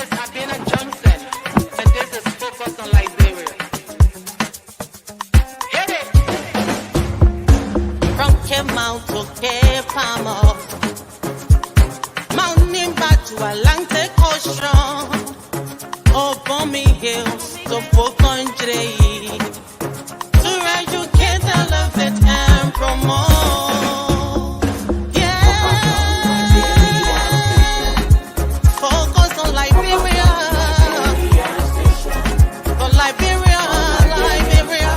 is Abina Johnson, and this is Focus on Liberia. Hit it! From Kemau to Cape Palmo, Mount Nimba to Atlantic Ocean, Obomi Hills to Pokondre, to educate, elevate, and promote. Yeah, focus on Liberia, for Liberia, Liberia,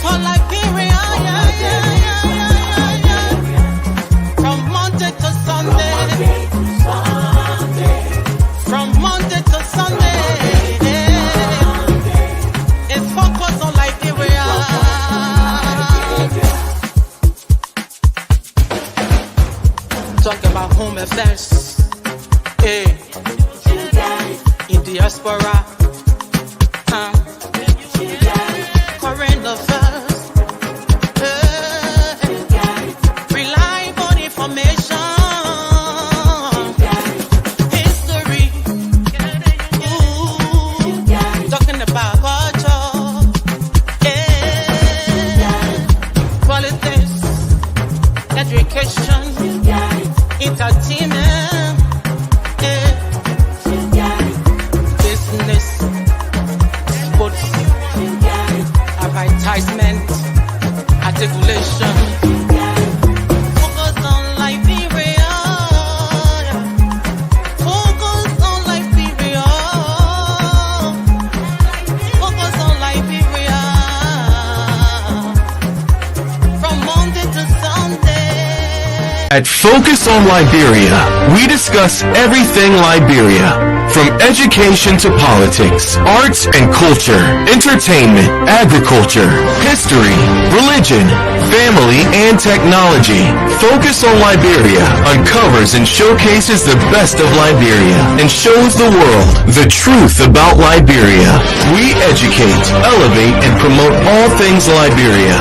for Liberia, yeah, yeah, yeah, yeah, yeah. From Monday to Sunday, from Monday to Sunday, it's focus on Liberia. Talk about home affairs, in diaspora, current affairs, reliable information, history, talking about culture, politics, education, entertainment, business, sports, advertisement, articulation. Focus on Liberia. Focus on Liberia. Focus on Liberia. From Monday to Sunday. At Focus on Liberia, we discuss everything Liberia, from education to politics, arts and culture, entertainment, agriculture, history, religion, family, and technology. Focus on Liberia uncovers and showcases the best of Liberia and shows the world the truth about Liberia. We educate, elevate, and promote all things Liberia.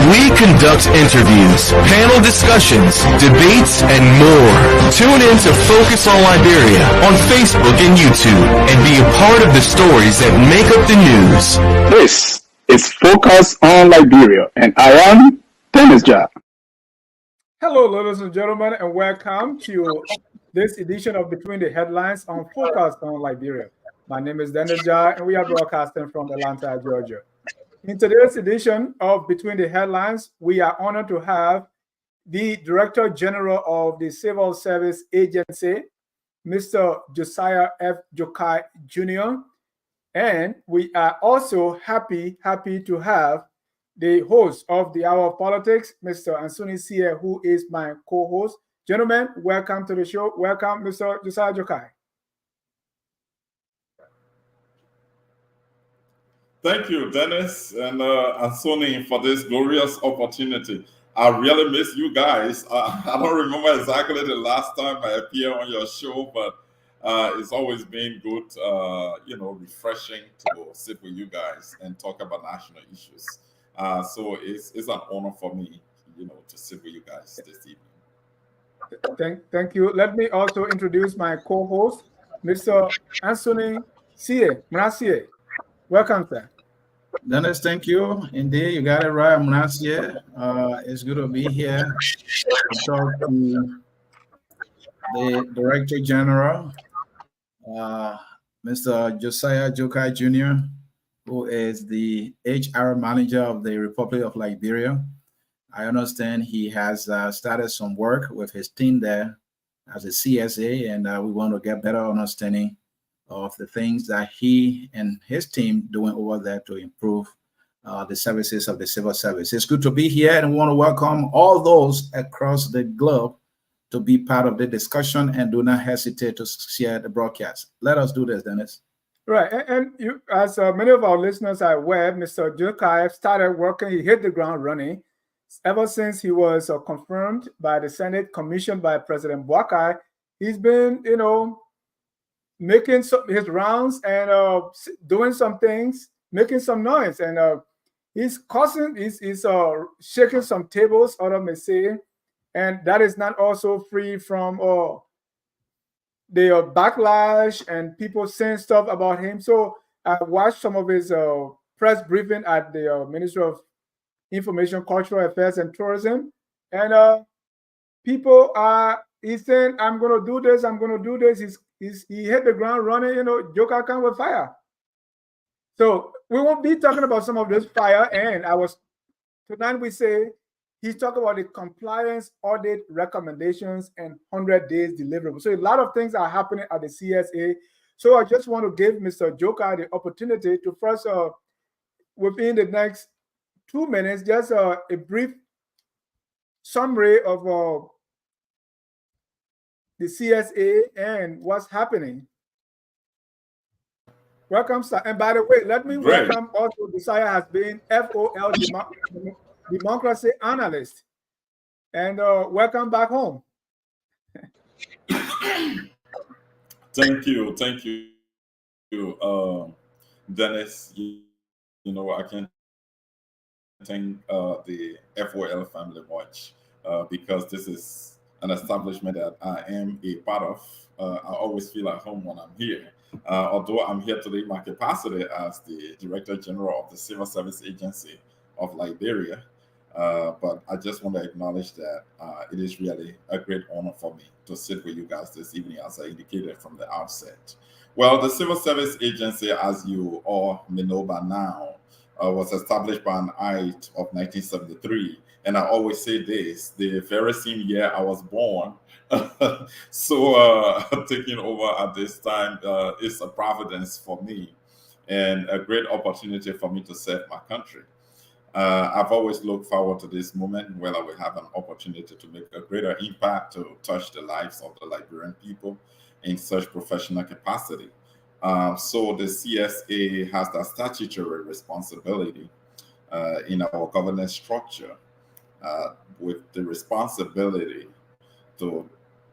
We conduct interviews, panel discussions, debates, and more. Tune in to Focus on Liberia on Facebook and YouTube and be a part of the stories that make up the news. This is Focus on Liberia, and I am Dennis Jah. Hello, ladies and gentlemen, and welcome to this edition of Between the Headlines on Focus on Liberia. My name is Dennis Jah, and we are broadcasting from Atlanta, Georgia. In today's edition of Between the Headlines, we are honored to have the Director General of the Civil Service Agency, Mr. Josiah F. Joekai Jr., and we are also happy to have the host of the Hour of Politics, Mr. Ansuni Sie, who is my co-host. Gentlemen, welcome to the show. Welcome, Mr. Josiah Joekai. Thank you, Dennis and Ansoni, for this glorious opportunity. I really miss you guys. I don't remember exactly the last time I appeared on your show, but it's always been good, refreshing to sit with you guys and talk about national issues. So it's an honor for me, to sit with you guys this evening. Thank you. Let me also introduce my co-host, Mr. Ansoni Sie. Welcome, sir. Dennis, thank you. Indeed, you got it right. I'm not here. It's good to be here to talk to the Director General, Mr. Josiah Joekai Jr., who is the HR Manager of the Republic of Liberia. I understand he has started some work with his team there as a CSA, and we want to get better understanding of the things that he and his team doing over there to improve the services of the civil service. It's good to be here, and we want to welcome all those across the globe to be part of the discussion, and do not hesitate to share the broadcast. Let us do this, Dennis. Right, and you, as many of our listeners are aware, Mr. Joekai started working, he hit the ground running. Ever since he was confirmed by the Senate, commissioned by President Buakai, he's been, making his rounds and doing some things, making some noise, and he's shaking some tables, others may say, and that is not also free from the backlash and people saying stuff about him. So I watched some of his press briefing at the Ministry of Information, Cultural Affairs, and Tourism, and people are he's saying, "I'm going to do this. I'm going to do this." He hit the ground running. Joekai come with fire. So we won't be talking about some of this fire. And tonight we say he's talking about the compliance audit recommendations and 100 days deliverable. So a lot of things are happening at the CSA. So I just want to give Mr. Joekai the opportunity to first, within the next 2 minutes, just a brief summary of the CSA and what's happening. Welcome, sir. And by the way, let me welcome also Josiah has been FOL Democracy Analyst. And welcome back home. Thank you. Dennis, I can thank the FOL family much because this is an establishment that I am a part of. I always feel at home when I'm here. Although I'm here today in my capacity as the Director General of the Civil Service Agency of Liberia. But I just want to acknowledge that it is really a great honor for me to sit with you guys this evening, as I indicated from the outset. Well, the Civil Service Agency, as you all may know by now, was established by an Act of 1973. And I always say this, the very same year I was born. So taking over at this time is a providence for me and a great opportunity for me to serve my country. I've always looked forward to this moment where I will have an opportunity to make a greater impact to touch the lives of the Liberian people in such professional capacity. So the CSA has that statutory responsibility in our governance structure with the responsibility to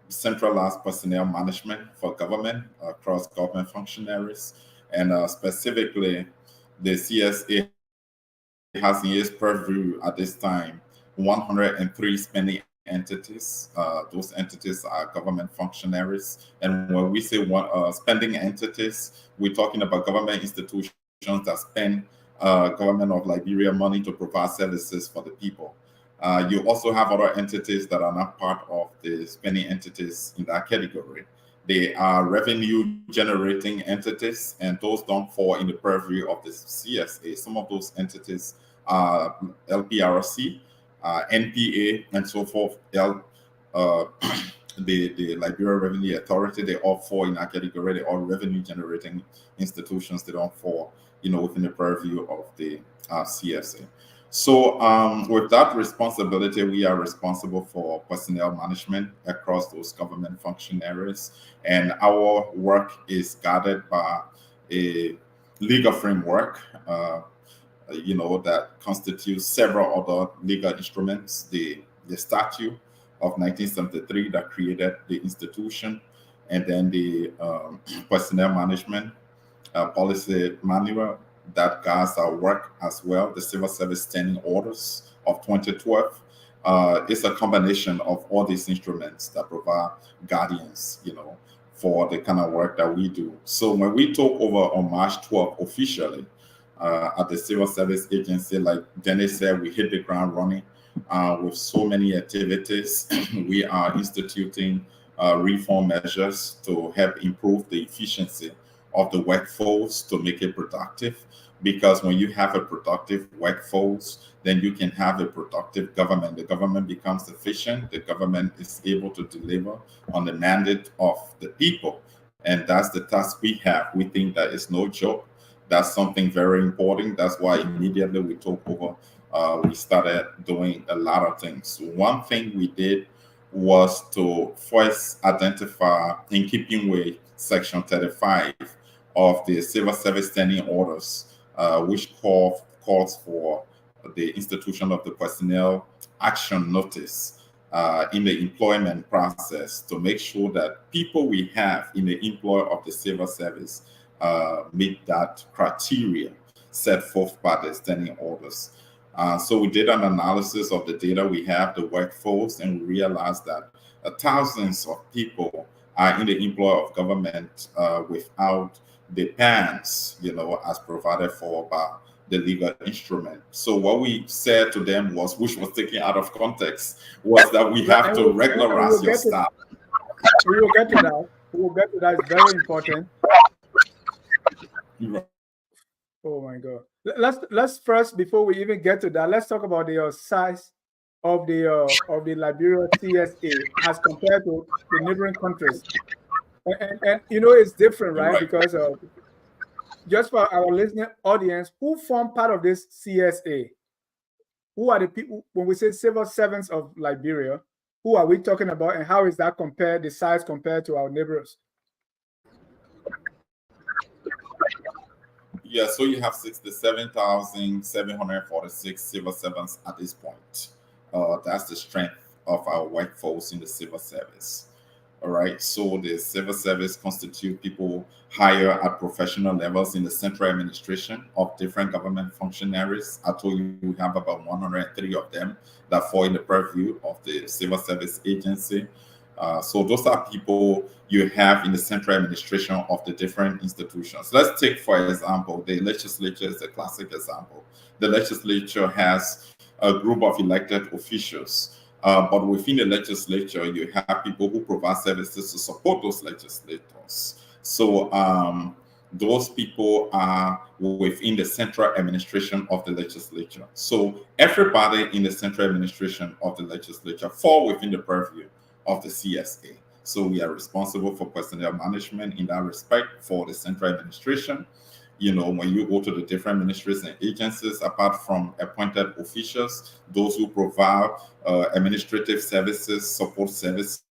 centralize personnel management for government across government functionaries. And specifically, the CSA has in its purview at this time 103 spending entities. Those entities are government functionaries. And when we say spending entities, we're talking about government institutions that spend government of Liberia money to provide services for the people. You also have other entities that are not part of the spending entities in that category. They are revenue generating entities, and those don't fall in the purview of the CSA. Some of those entities are LPRC, NPA, and so forth. The Liberia Revenue Authority, they all fall in that category. They're all revenue generating institutions. They don't fall, within the purview of the CSA. So with that responsibility, we are responsible for personnel management across those government functionaries. And our work is guided by a legal framework, that constitutes several other legal instruments. The statute of 1973 that created the institution, and then the personnel management policy manual that guides our work as well, the Civil Service Standing Orders of 2012. It's a combination of all these instruments that provide guardians, for the kind of work that we do. So when we took over on March 12th officially at the Civil Service Agency, like Dennis said, we hit the ground running with so many activities. We are instituting reform measures to help improve the efficiency of the workforce to make it productive. Because when you have a productive workforce, then you can have a productive government. The government becomes efficient. The government is able to deliver on the mandate of the people. And that's the task we have. We think that it's no joke. That's something very important. That's why immediately we took over, we started doing a lot of things. One thing we did was to first identify, in keeping with Section 35 of the Civil Service Standing Orders, which calls for the institution of the personnel action notice in the employment process to make sure that people we have in the employ of the civil service meet that criteria set forth by the standing orders. So we did an analysis of the data we have, the workforce, and we realized that thousands of people are in the employ of government without the PANs, as provided for by the legal instrument. So what we said to them was, which was taken out of context, was that we have to regularize your staff. We will get to that. We will get to that. It's very important. Oh my God. Let's first, before we even get to that, let's talk about the size of the Liberia CSA as compared to the neighboring countries. And it's different, right? Because just for our listening audience, who form part of this CSA? Who are the people, when we say civil servants of Liberia, who are we talking about, and how is that compared, the size compared to our neighbors? Yeah, so you have 67,746 civil servants at this point. That's the strength of our workforce in the civil service. All right, so the civil service constitute people higher at professional levels in the central administration of different government functionaries. I told you we have about 103 of them that fall in the purview of the civil service agency. So those are people you have in the central administration of the different institutions. Let's take, for example, the legislature is a classic example. The legislature has a group of elected officials, but within the legislature, you have people who provide services to support those legislators. So those people are within the central administration of the legislature. So everybody in the central administration of the legislature fall within the purview of the CSA. So we are responsible for personnel management in that respect for the central administration. When you go to the different ministries and agencies, apart from appointed officials, those who provide administrative services, support services,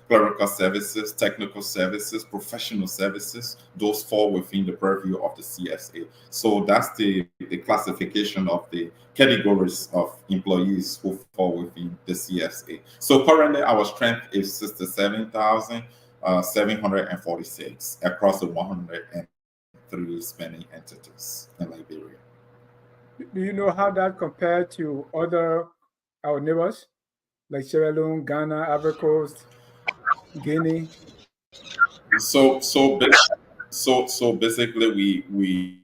clerical services, technical services, professional services, those fall within the purview of the CSA. So that's the classification of the categories of employees who fall within the CSA. So currently our strength is 67,746 across the 103 spending entities in Liberia. Do you know how that compared to our neighbors, like Sierra Leone, Ghana, Ivory Coast, Guinea? So basically we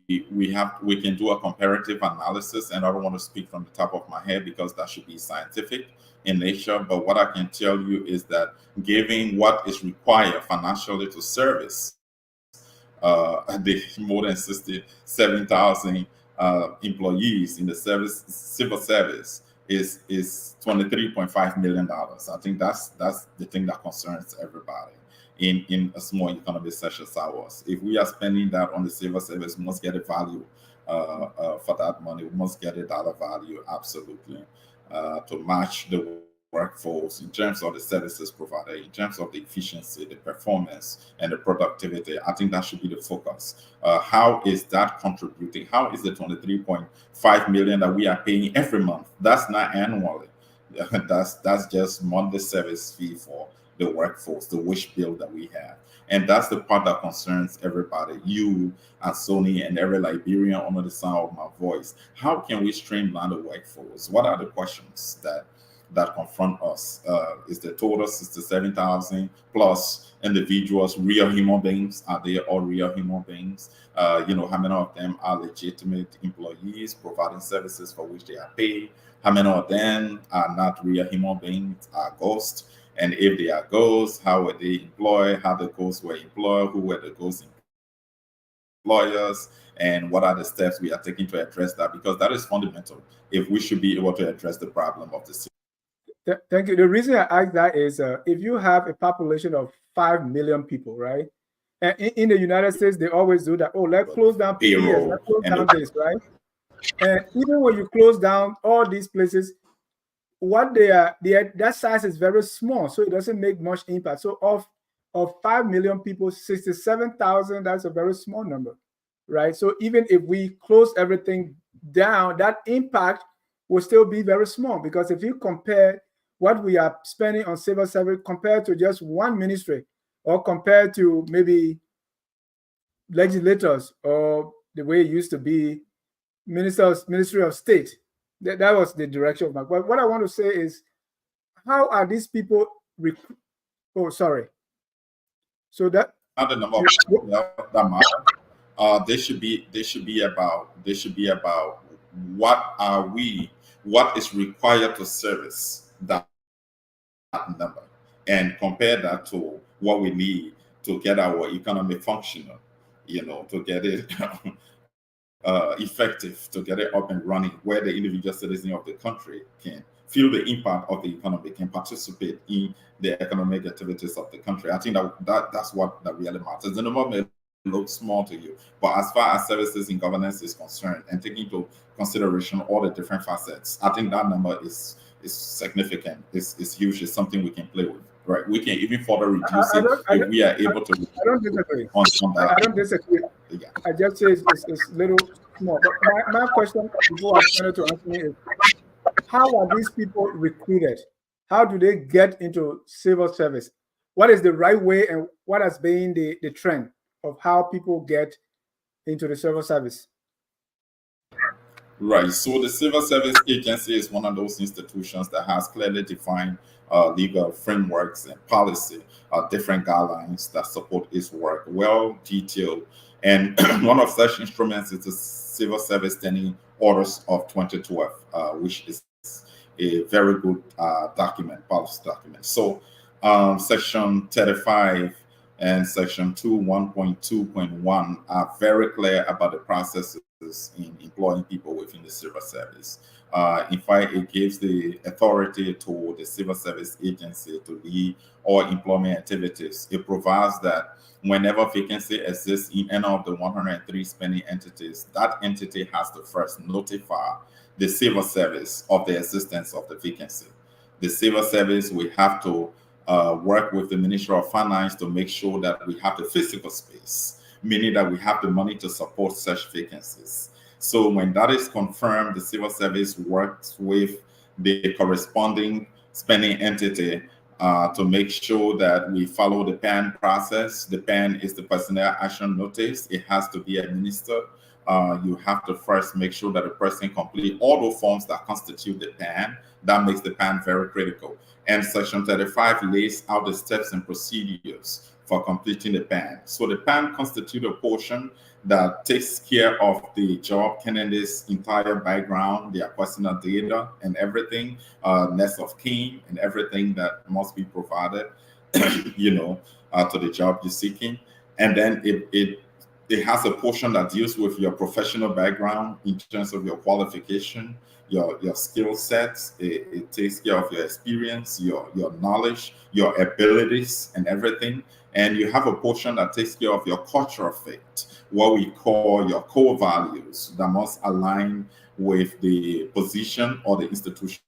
can do a comparative analysis, and I don't want to speak from the top of my head because that should be scientific in nature. But what I can tell you is that given what is required financially to service the more than 67,000 employees in the civil service is $23.5 million. I think that's the thing that concerns everybody in a small economy such as ours. If we are spending that on the civil service, we must get a value for that money. We must get a dollar value, absolutely, to match the workforce in terms of the services provided, in terms of the efficiency, the performance, and the productivity. I think that should be the focus. How is that contributing? How is the 23.5 million that we are paying every month? That's not annually. That's just monthly service fee for the workforce, the wage bill that we have. And that's the part that concerns everybody, you and Sony and every Liberian under the sound of my voice. How can we streamline the workforce? What are the questions that confront us? Is the total 67,000 plus individuals real human beings? Are they all real human beings? How many of them are legitimate employees providing services for which they are paid? How many of them are not real human beings, are ghosts? And if they are ghosts, how were they employed? How the ghosts were employed? Who were the ghost employers? And what are the steps we are taking to address that? Because that is fundamental if we should be able to address the problem of the city. Thank you. The reason I ask that is if you have a population of 5 million people, right? And in the United States, they always do that. Oh, let's close down Payroll, let's close down this, right? And even when you close down all these places, what that size is very small, so it doesn't make much impact. So of 5 million people, 67,000, that's a very small number, right? So even if we close everything down, that impact will still be very small, because if you compare what we are spending on civil service compared to just one ministry, or compared to maybe legislators, or the way it used to be Ministry of State, that was the direction of my. But what I want to say is, how are these people Oh, sorry. So that not the number of people that matter. They should be about what is required to service that number, and compare that to what we need to get our economy functional, to get it effective, to get it up and running, where the individual citizen of the country can feel the impact of the economy, can participate in the economic activities of the country. I think that's what that really matters. The number may look small to you, but as far as services in governance is concerned, and taking into consideration all the different facets, I think that number is significant. It's huge. It's something we can play with. Right? We can even further reduce it if we are able to. I don't disagree. On that. I don't disagree. Yeah. I just say it's little small. But my question before I started to answer me is, how are these people recruited? How do they get into civil service? What is the right way, and what has been the trend of how people get into the civil service? Right. So the Civil Service Agency is one of those institutions that has clearly defined legal frameworks and policy, different guidelines that support its work, well detailed. And one of such instruments is the Civil Service Standing Orders of 2012, which is a very good document, policy document. So Section 35 and Section 1.2.1 are very clear about the processes in employing people within the civil service. In fact, it gives the authority to the Civil Service Agency to lead all employment activities. It provides that whenever vacancy exists in any of the 103 spending entities, that entity has to first notify the civil service of the existence of the vacancy. The civil service will have to work with the Ministry of Finance to make sure that we have the physical space, meaning that we have the money to support such vacancies. So when that is confirmed, the civil service works with the corresponding spending entity to make sure that we follow the PAN process. The PAN is the Personnel Action Notice. It has to be administered. You have to first make sure that the person complete all the forms that constitute the PAN. That makes the PAN very critical. And Section 35 lays out the steps and procedures for completing the PAN. So the PAN constitutes a portion that takes care of the job candidate's entire background, their personal data and everything, next of kin and everything that must be provided, to the job you're seeking. And then it has a portion that deals with your professional background in terms of your qualification, your skill sets. It takes care of your experience, your knowledge, your abilities and everything. And you have a portion that takes care of your cultural fit, what we call your core values that must align with the position or the institution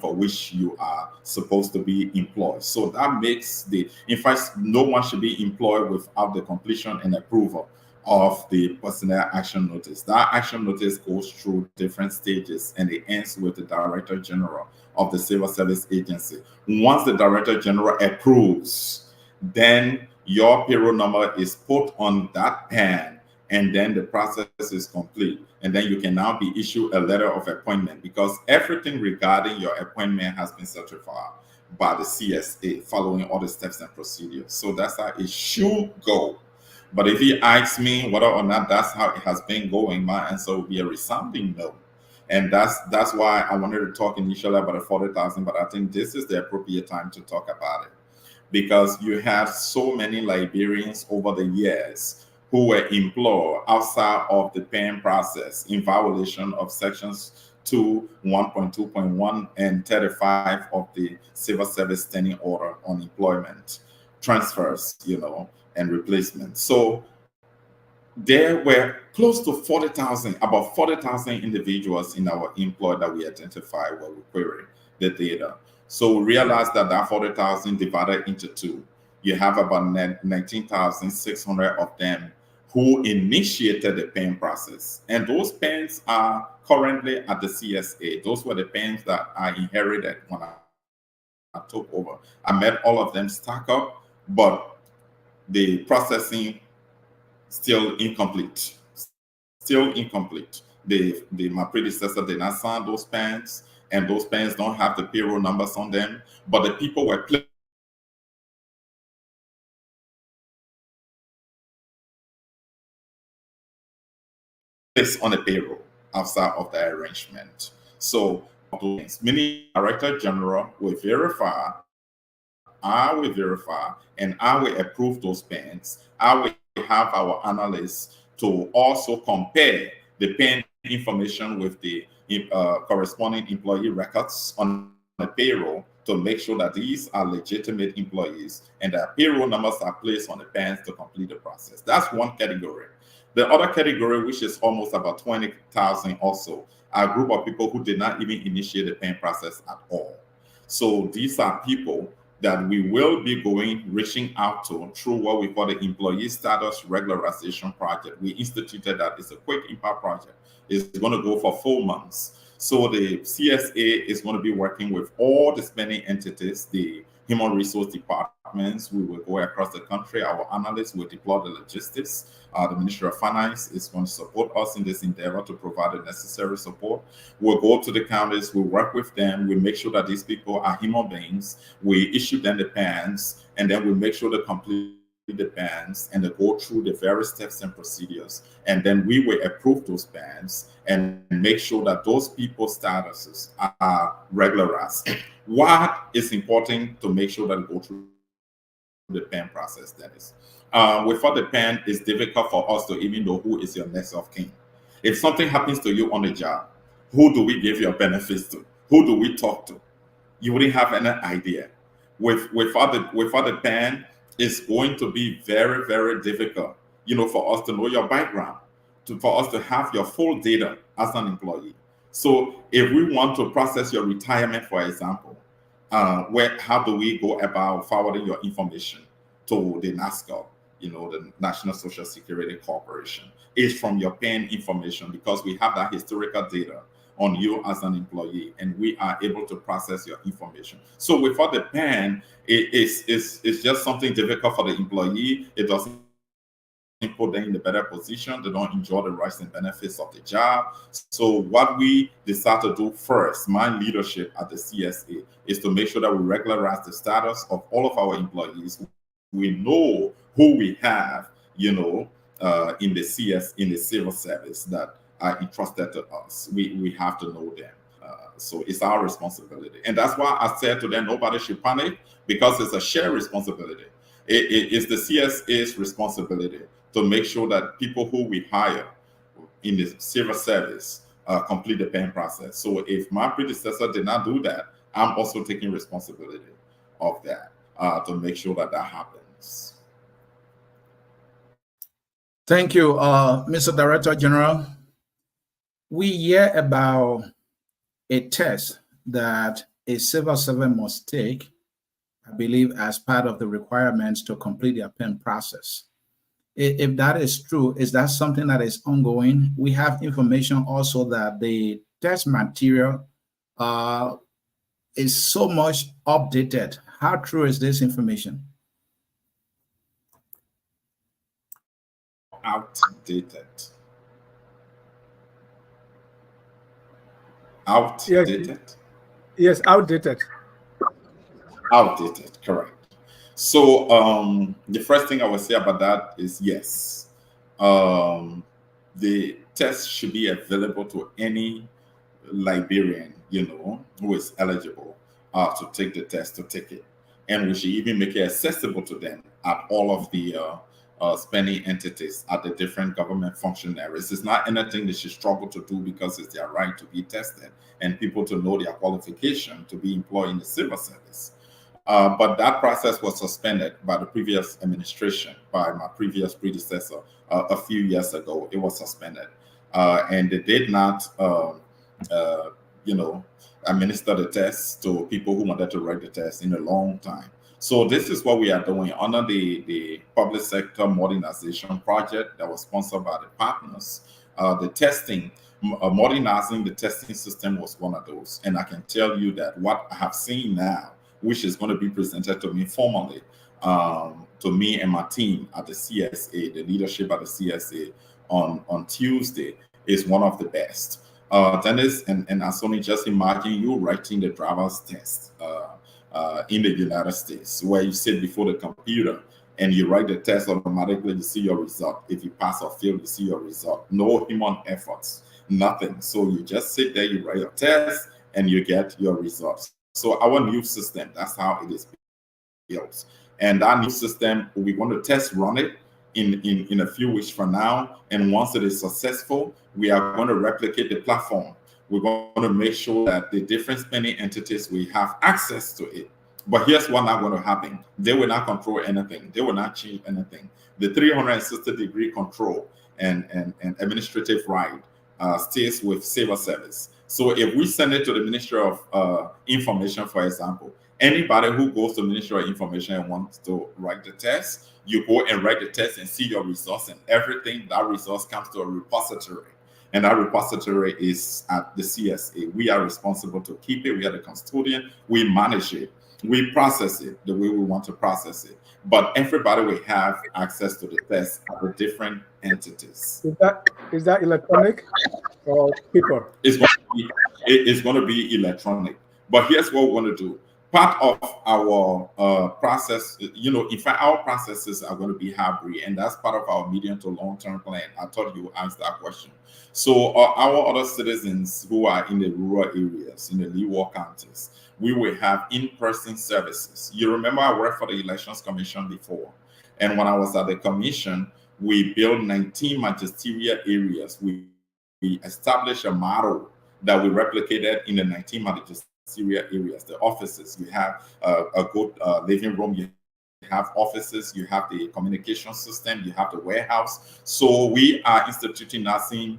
for which you are supposed to be employed. So that makes in fact, no one should be employed without the completion and approval of the personnel action notice. That action notice goes through different stages and it ends with the Director General of the Civil Service Agency. Once the Director General approves, then your payroll number is put on that PAN, and then the process is complete. And then you can now be issued a letter of appointment, because everything regarding your appointment has been certified by the CSA, following all the steps and procedures. So that's how it should go. But if you ask me whether or not that's how it has been going, my answer would be a resounding no. And that's why I wanted to talk initially about the 40,000, but I think this is the appropriate time to talk about it. Because you have so many Liberians over the years who were employed outside of the PAN process in violation of Sections 2, 1.2.1, and 35 of the Civil Service Standing Order on Employment, transfers, and replacement. So there were close to 40,000, about 40,000 individuals in our employ that we identified when we queried the data. So we realized that 40,000 divided into two, you have about 19,600 of them who initiated the PAN process. And those PANs are currently at the CSA. Those were the PANs that I inherited when I took over. I met all of them stack up, but the processing still incomplete. My predecessor did not sign those PANs, and those PANs don't have the payroll numbers on them, but the people were placed on a payroll outside of the arrangement. So, meaning Director General will verify, I will verify, and I will approve those PANs. I will have our analysts to also compare the PAN information with the corresponding employee records on the payroll to make sure that these are legitimate employees and that payroll numbers are placed on the PANs to complete the process. That's one category. The other category, which is almost about 20,000 also, are a group of people who did not even initiate the PAN process at all. So these are people that we will be reaching out to through what we call the Employee Status Regularization Project. We instituted that. It's a quick impact project. It's going to go for 4 months. So the CSA is going to be working with all the spending entities, the human resource departments. We will go across the country. Our analysts will deploy the logistics. The Ministry of Finance is going to support us in this endeavor to provide the necessary support. We'll go to the counties, we work with them, we make sure that these people are human beings, we issue them the PANs, and then we make sure they complete the PANs and they go through the various steps and procedures. And then we will approve those PANs and make sure that those people's statuses are regularized. What is important to make sure that we go through the PAN process, that is. Without the PAN, it's difficult for us to even know who is your next of kin. If something happens to you on the job, who do we give your benefits to? Who do we talk to? You wouldn't have any idea. Without the PAN, it's going to be very, very difficult, for us to know your background, for us to have your full data as an employee. So if we want to process your retirement, for example, how do we go about forwarding your information to the NASCO, the National Social Security Corporation? It's from your PAN information, because we have that historical data on you as an employee, and we are able to process your information. So without the PAN, it's just something difficult for the employee. It doesn't put them in a better position. They don't enjoy the rights and benefits of the job. So what we decide to do first, my leadership at the CSA, is to make sure that we regularize the status of all of our employees. We know who we have, in the civil service that are entrusted to us. We have to know them. So it's our responsibility. And that's why I said to them, nobody should panic, because it's a shared responsibility. It's the CSA's responsibility to make sure that people who we hire in the civil service complete the PAN process. So if my predecessor did not do that, I'm also taking responsibility of that to make sure that happens. Thank you, Mr. Director General. We hear about a test that a civil servant must take, I believe, as part of the requirements to complete their PAN process. If that is true, is that something that is ongoing? We have information also that the test material is so much updated. How true is this information? Outdated. Outdated? Yes, outdated. Outdated, correct. So the first thing I would say about that is yes. The test should be available to any Liberian, who is eligible to take the test, to take it. And we should even make it accessible to them at all of the spending entities, at the different government functionaries. It's not anything they should struggle to do, because it's their right to be tested and people to know their qualification to be employed in the civil service. But that process was suspended by the previous administration, by my previous predecessor a few years ago. It was suspended. And they did not, administer the test to people who wanted to write the test in a long time. So this is what we are doing under the public sector modernization project that was sponsored by the partners. The testing, modernizing the testing system was one of those. And I can tell you that what I have seen now, which is going to be presented to me formally, to me and my team at the CSA, the leadership at the CSA on Tuesday, is one of the best. Dennis and Asoni, just imagine you writing the driver's test in the United States, where you sit before the computer and you write the test automatically, you see your result. If you pass or fail, you see your result. No human efforts, nothing. So you just sit there, you write your test, and you get your results. So our new system, that's how it is built. And that new system, we're going to test run it in a few weeks from now. And once it is successful, we are going to replicate the platform. We're going to make sure that the different spending entities, we have access to it. But here's what not going to happen. They will not control anything. They will not change anything. The 360-degree control and administrative right stays with civil service. So if we send it to the Ministry of Information, for example, anybody who goes to Ministry of Information and wants to write the test, you go and write the test and see your results, and everything, that results comes to a repository. And that repository is at the CSA. We are responsible to keep it. We are the custodian. We manage it. We process it the way we want to process it. But everybody will have access to the test at the different entities. Is that electronic or paper? It's going to be electronic. But here's what we want to do. Part of our process, in fact, our processes are going to be hybrid, and that's part of our medium to long-term plan. I thought you asked that question. So our other citizens who are in the rural areas, in the Leeward counties, we will have in-person services. You remember I worked for the Elections Commission before. And when I was at the commission, we built 19 magisterial areas. We established a model that we replicated in the 19 magisterial areas, the offices. You have a good living room, you have offices, you have the communication system, you have the warehouse. So we are instituting that same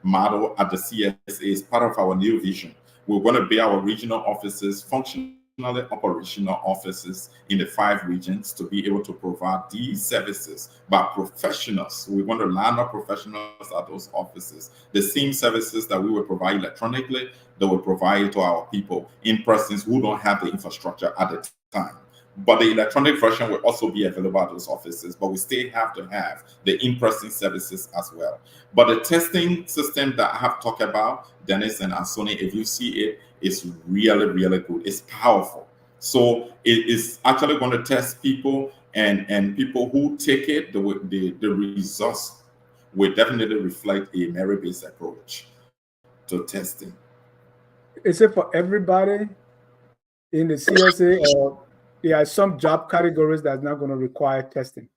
model at the CSA as part of our new vision. We're going to be our regional offices, functionally operational offices in the 5 regions to be able to provide these services by professionals. We want to line up professionals at those offices. The same services that we will provide electronically, that will provide to our people in persons who don't have the infrastructure at the time. But the electronic version will also be available at those offices, but we still have to have the in-person services as well. But the testing system that I have talked about, Dennis and Ansoni, if you see it, it's really, really good. It's powerful. So it is actually going to test people, and people who take it, the results will definitely reflect a merit-based approach to testing. Is it for everybody in the CSA, or there are some job categories that's not going to require testing?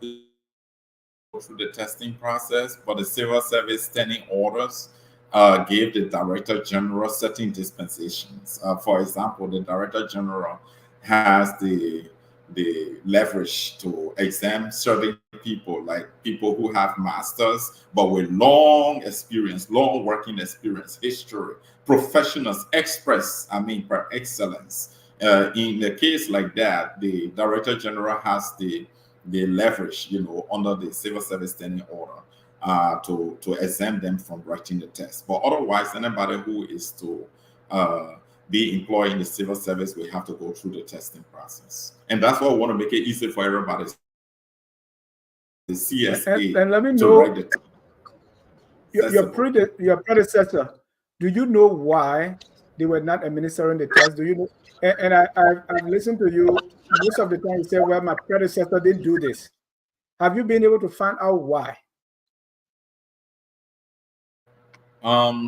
Through the testing process, but the civil service standing orders gave the Director General certain dispensations. For example, the Director General has the leverage to exempt certain people, like people who have masters, but with long experience, long working experience, history, professionals, express, per excellence. In the case like that, the Director General has the leverage, under the civil service standing order to exempt them from writing the test. But otherwise, anybody who is to be employed in the civil service will have to go through the testing process. And that's why we want to make it easy for everybody. The CSA and let me to know, write the test. your predecessor, do you know why they were not administering the test? Do you know? And I've listened to you. Most of the time you say, well, my predecessor didn't do this. Have you been able to find out why?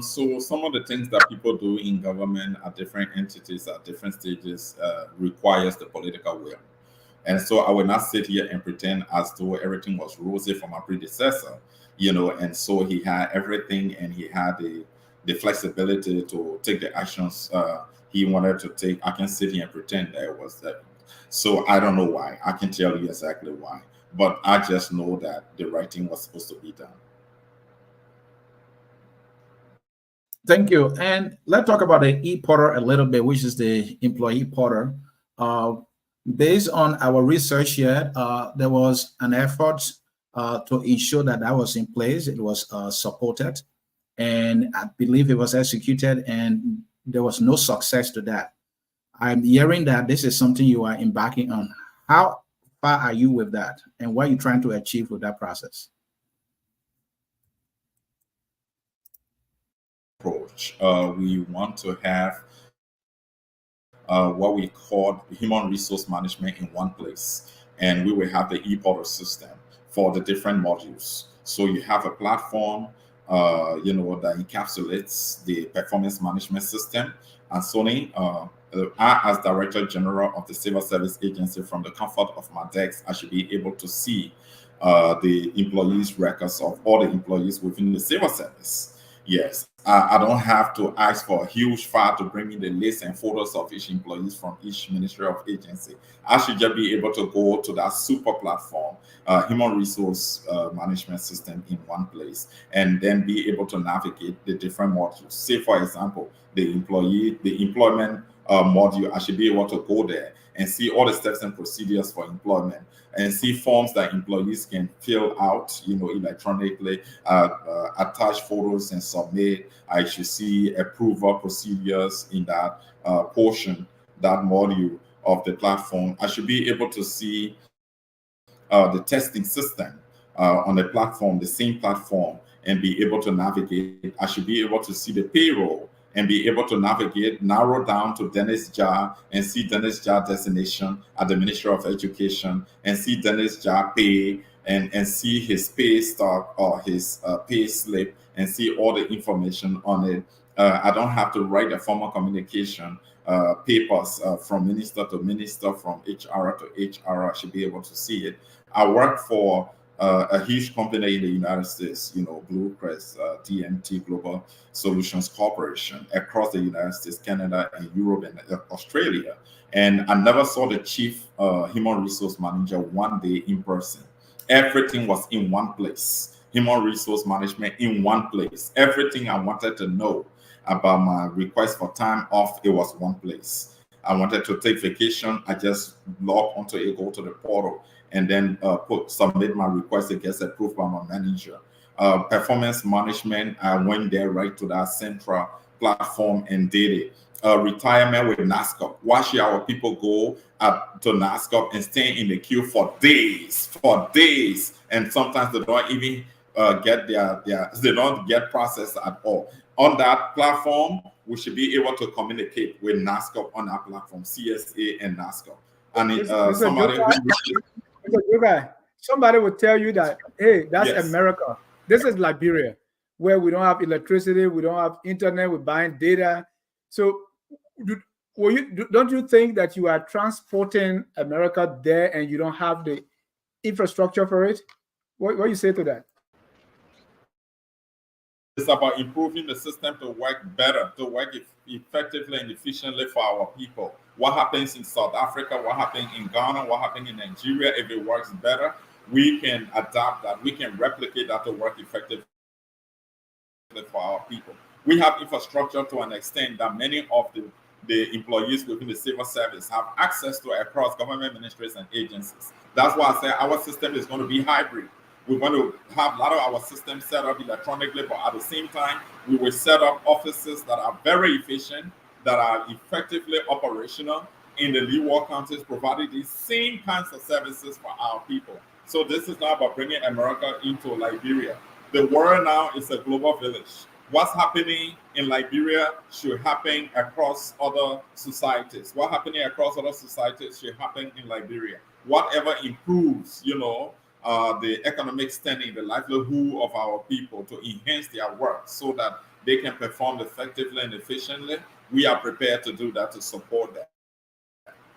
So some of the things that people do in government at different entities at different stages requires the political will. And so I will not sit here and pretend as though everything was rosy for my predecessor, and so he had everything, and he had the flexibility to take the actions he wanted to take. I can sit here and pretend that it was that. So I don't know why. I can tell you exactly why. But I just know that the writing was supposed to be done. Thank you. And let's talk about the e-portal a little bit, which is the employee portal. Based on our research here, there was an effort to ensure that was in place. It was supported, and I believe it was executed, and there was no success to that. I'm hearing that this is something you are embarking on. How far are you with that, and what are you trying to achieve with that process? Approach. We want to have what we call human resource management in one place. And we will have the e-portal system for the different modules. So you have a platform, that encapsulates the performance management system. And Sony, I, as Director General of the Civil Service Agency, from the comfort of my desk, I should be able to see the employees' records of all the employees within the civil service. Yes, I don't have to ask for a huge file to bring me the list and photos of each employees from each ministry of agency. I should just be able to go to that super platform, human resource management system in one place, and then be able to navigate the different modules. Say, for example, the employment module, I should be able to go there and see all the steps and procedures for employment, and see forms that employees can fill out, electronically, attach photos and submit. I should see approval procedures in that portion, that module of the platform. I should be able to see the testing system on the platform, the same platform, and be able to navigate. I should be able to see the payroll and be able to navigate, narrow down to Dennis Jar and see Dennis Jar designation at the Ministry of Education, and see Dennis Jar pay, and see his pay stock or his pay slip, and see all the information on it. I don't have to write a formal communication papers from minister to minister, from HR to HR. I should be able to see it. I work for a huge company in the United States, Blue Crest, DMT Global Solutions Corporation, across the United States, Canada, and Europe, and Australia. And I never saw the chief human resource manager one day in person. Everything was in one place. Human resource management in one place. Everything I wanted to know about my request for time off, it was one place. I wanted to take vacation, I just log onto it, go to the portal, and then submit my request. It gets approved by my manager. Performance management, I went there right to that central platform and did it. Retirement with NASCOP. Watch our people go to NASCOP and stay in the queue for days, and sometimes they don't even they don't get processed at all. On that platform, we should be able to communicate with NASCOP on that platform, CSA and NASCOP. And somebody would tell you that, hey, that's Yes. America. This is Liberia, where we don't have electricity, we don't have internet, we're buying data. So don't you think that you are transporting America there and you don't have the infrastructure for it? What do you say to that? It's about improving the system to work better, to work effectively and efficiently for our people. What happens in South Africa, what happens in Ghana, what happens in Nigeria, if it works better, we can adapt that, we can replicate that to work effectively for our people. We have infrastructure to an extent that many of the employees within the civil service have access to across government ministries and agencies. That's why I say our system is going to be hybrid. We're going to have a lot of our systems set up electronically, but at the same time, we will set up offices that are very efficient, that are effectively operational in the leeward counties, providing these same kinds of services for our people. So this is not about bringing America into Liberia. The world now is a global village. What's happening in Liberia should happen across other societies. What's happening across other societies should happen in Liberia. Whatever improves, the economic standing, the livelihood of our people, to enhance their work so that they can perform effectively and efficiently, we are prepared to do that, to support that.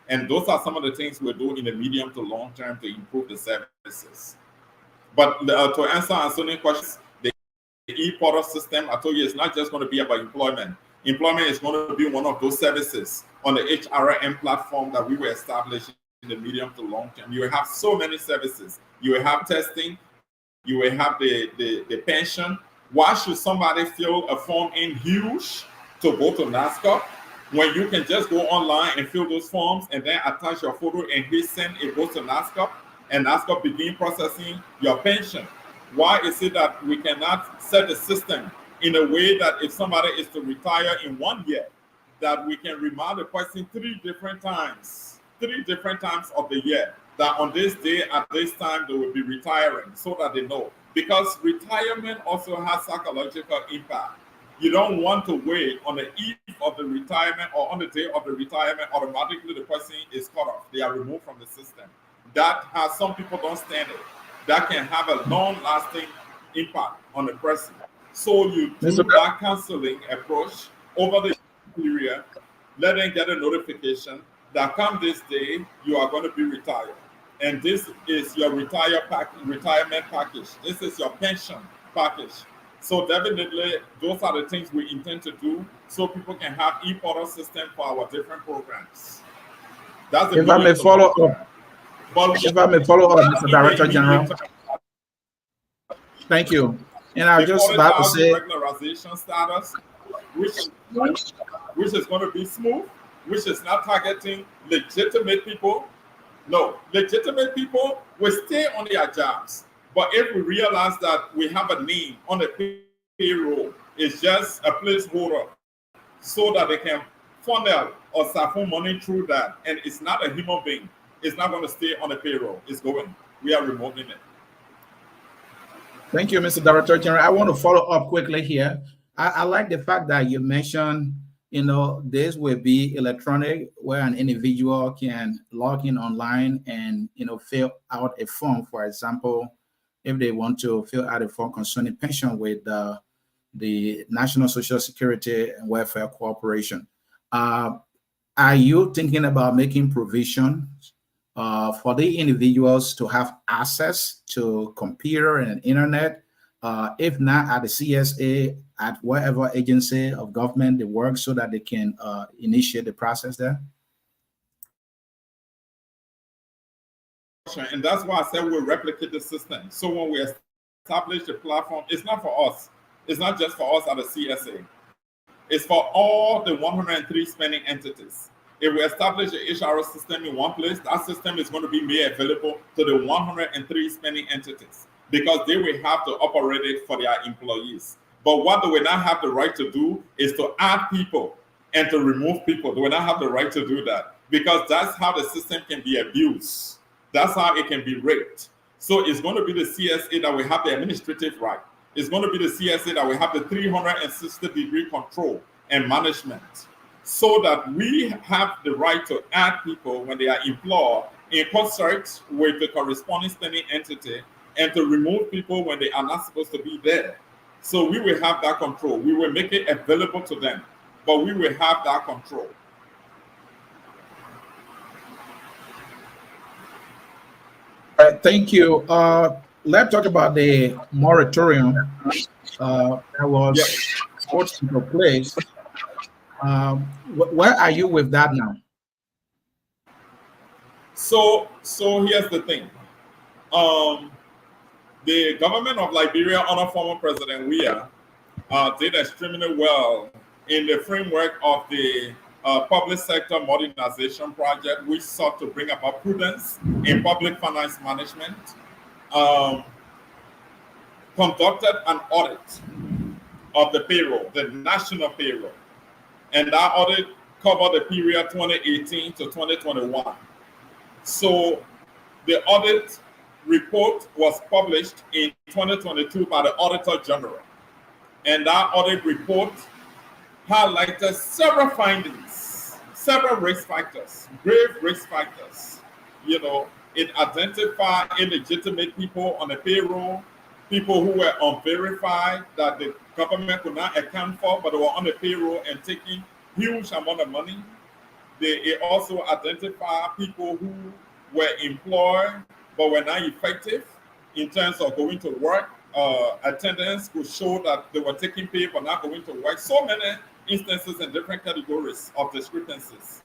And those are some of the things we're doing in the medium to long term to improve the services. But to answer Anthony's questions, the e-portal system, I told you, it's not just going to be about employment. Employment is going to be one of those services on the HRM platform that we were establishing in the medium to long term. You will have so many services. You will have testing. You will have the pension. Why should somebody fill a form in huge to go to NASCOP when you can just go online and fill those forms and then attach your photo and hit send, it goes to NASCOP, and NASCOP begin processing your pension? Why is it that we cannot set the system in a way that if somebody is to retire in 1 year, that we can remind the person 3 different times of the year, that on this day at this time they will be retiring, so that they know? Because retirement also has psychological impact. You don't want to wait on the eve of the retirement or on the day of the retirement, automatically the person is cut off. They are removed from the system. That has, some people don't stand it. That can have a long-lasting impact on the person. So you do that counseling approach over the period, let them get a notification that come this day, you are going to be retired. And this is your retirement package. This is your pension package. So definitely, those are the things we intend to do so people can have e-portal system for our different programs. That's the if I may follow up. If I may follow up, Mr. Director General. Thank you. And I just about to say regularization status, which is going to be smooth, which is not targeting legitimate people. No, legitimate people will stay on their jobs. But if we realize that we have a name on the payroll, it's just a placeholder so that they can funnel or siphon money through that. And it's not a human being. It's not going to stay on the payroll. It's going. We are removing it. Thank you, Mr. Director General. I want to follow up quickly here. I like the fact that you mentioned, this will be electronic, where an individual can log in online and, fill out a form. For example, if they want to fill out a form concerning pension with the National Social Security and Welfare Corporation. Are you thinking about making provisions for the individuals to have access to computer and internet, if not at the CSA, at whatever agency of government they work, so that they can initiate the process there? And that's why I said we'll replicate the system. So when we establish the platform, it's not for us. It's not just for us at the CSA. It's for all the 103 spending entities. If we establish the HR system in one place, that system is going to be made available to the 103 spending entities because they will have to operate it for their employees. But what they will not have the right to do is to add people and to remove people. They will not have the right to do that because that's how the system can be abused. That's how it can be raped. So it's going to be the CSA that will have the administrative right. It's going to be the CSA that will have the 360-degree control and management, so that we have the right to add people when they are employed in concert with the corresponding spending entity and to remove people when they are not supposed to be there. So we will have that control. We will make it available to them, but we will have that control. Thank you. Let's talk about the moratorium that was put into place. Where are you with that now? So here's the thing. The government of Liberia under former President Weah did extremely well in the framework of the public sector modernization project, which sought to bring about prudence in public finance management, conducted an audit of the payroll, the national payroll. And that audit covered the period 2018 to 2021. So the audit report was published in 2022 by the Auditor General. And that audit report highlighted several findings, several risk factors, grave risk factors. It identified illegitimate people on the payroll, people who were unverified that the government could not account for, but they were on the payroll and taking huge amount of money. It also identified people who were employed but were not effective in terms of going to work. Attendance could show that they were taking pay but not going to work. So many instances and different categories of discrepancies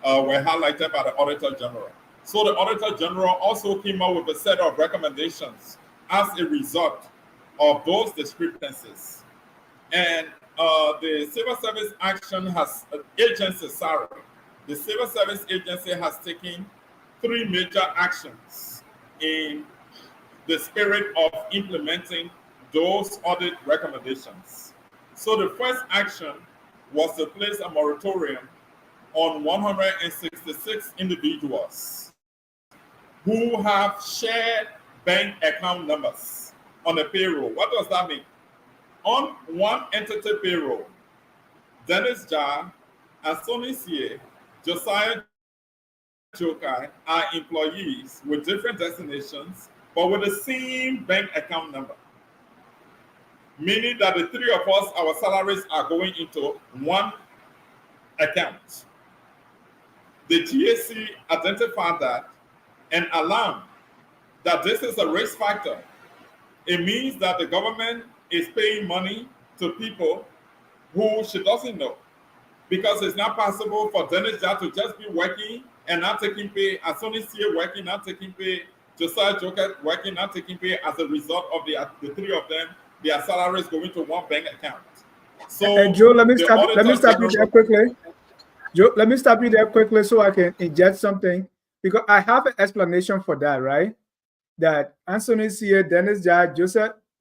were highlighted by the Auditor General. So the Auditor General also came out with a set of recommendations as a result of those discrepancies. And the Civil Service the Civil Service Agency has taken 3 major actions in the spirit of implementing those audit recommendations. So the first action was to place a moratorium on 166 individuals who have shared bank account numbers on the payroll. What does that mean? On one entity payroll, Dennis Jar and Sonny CA, Josiah, Joekai are employees with different destinations, but with the same bank account number. Meaning that the three of us, our salaries are going into one account. The GAC identified that and alarmed that this is a risk factor. It means that the government is paying money to people who she doesn't know, because it's not possible for Dennis Jha to just be working and not taking pay, as Sonny CA working, not taking pay, Josiah Joekai working, not taking pay, as a result of the three of them, their salaries going to one bank account. So, and Joe, let me stop you there quickly. Joe, let me stop you there quickly so I can inject something, because I have an explanation for that, right? That Anthony CA, Dennis Jha,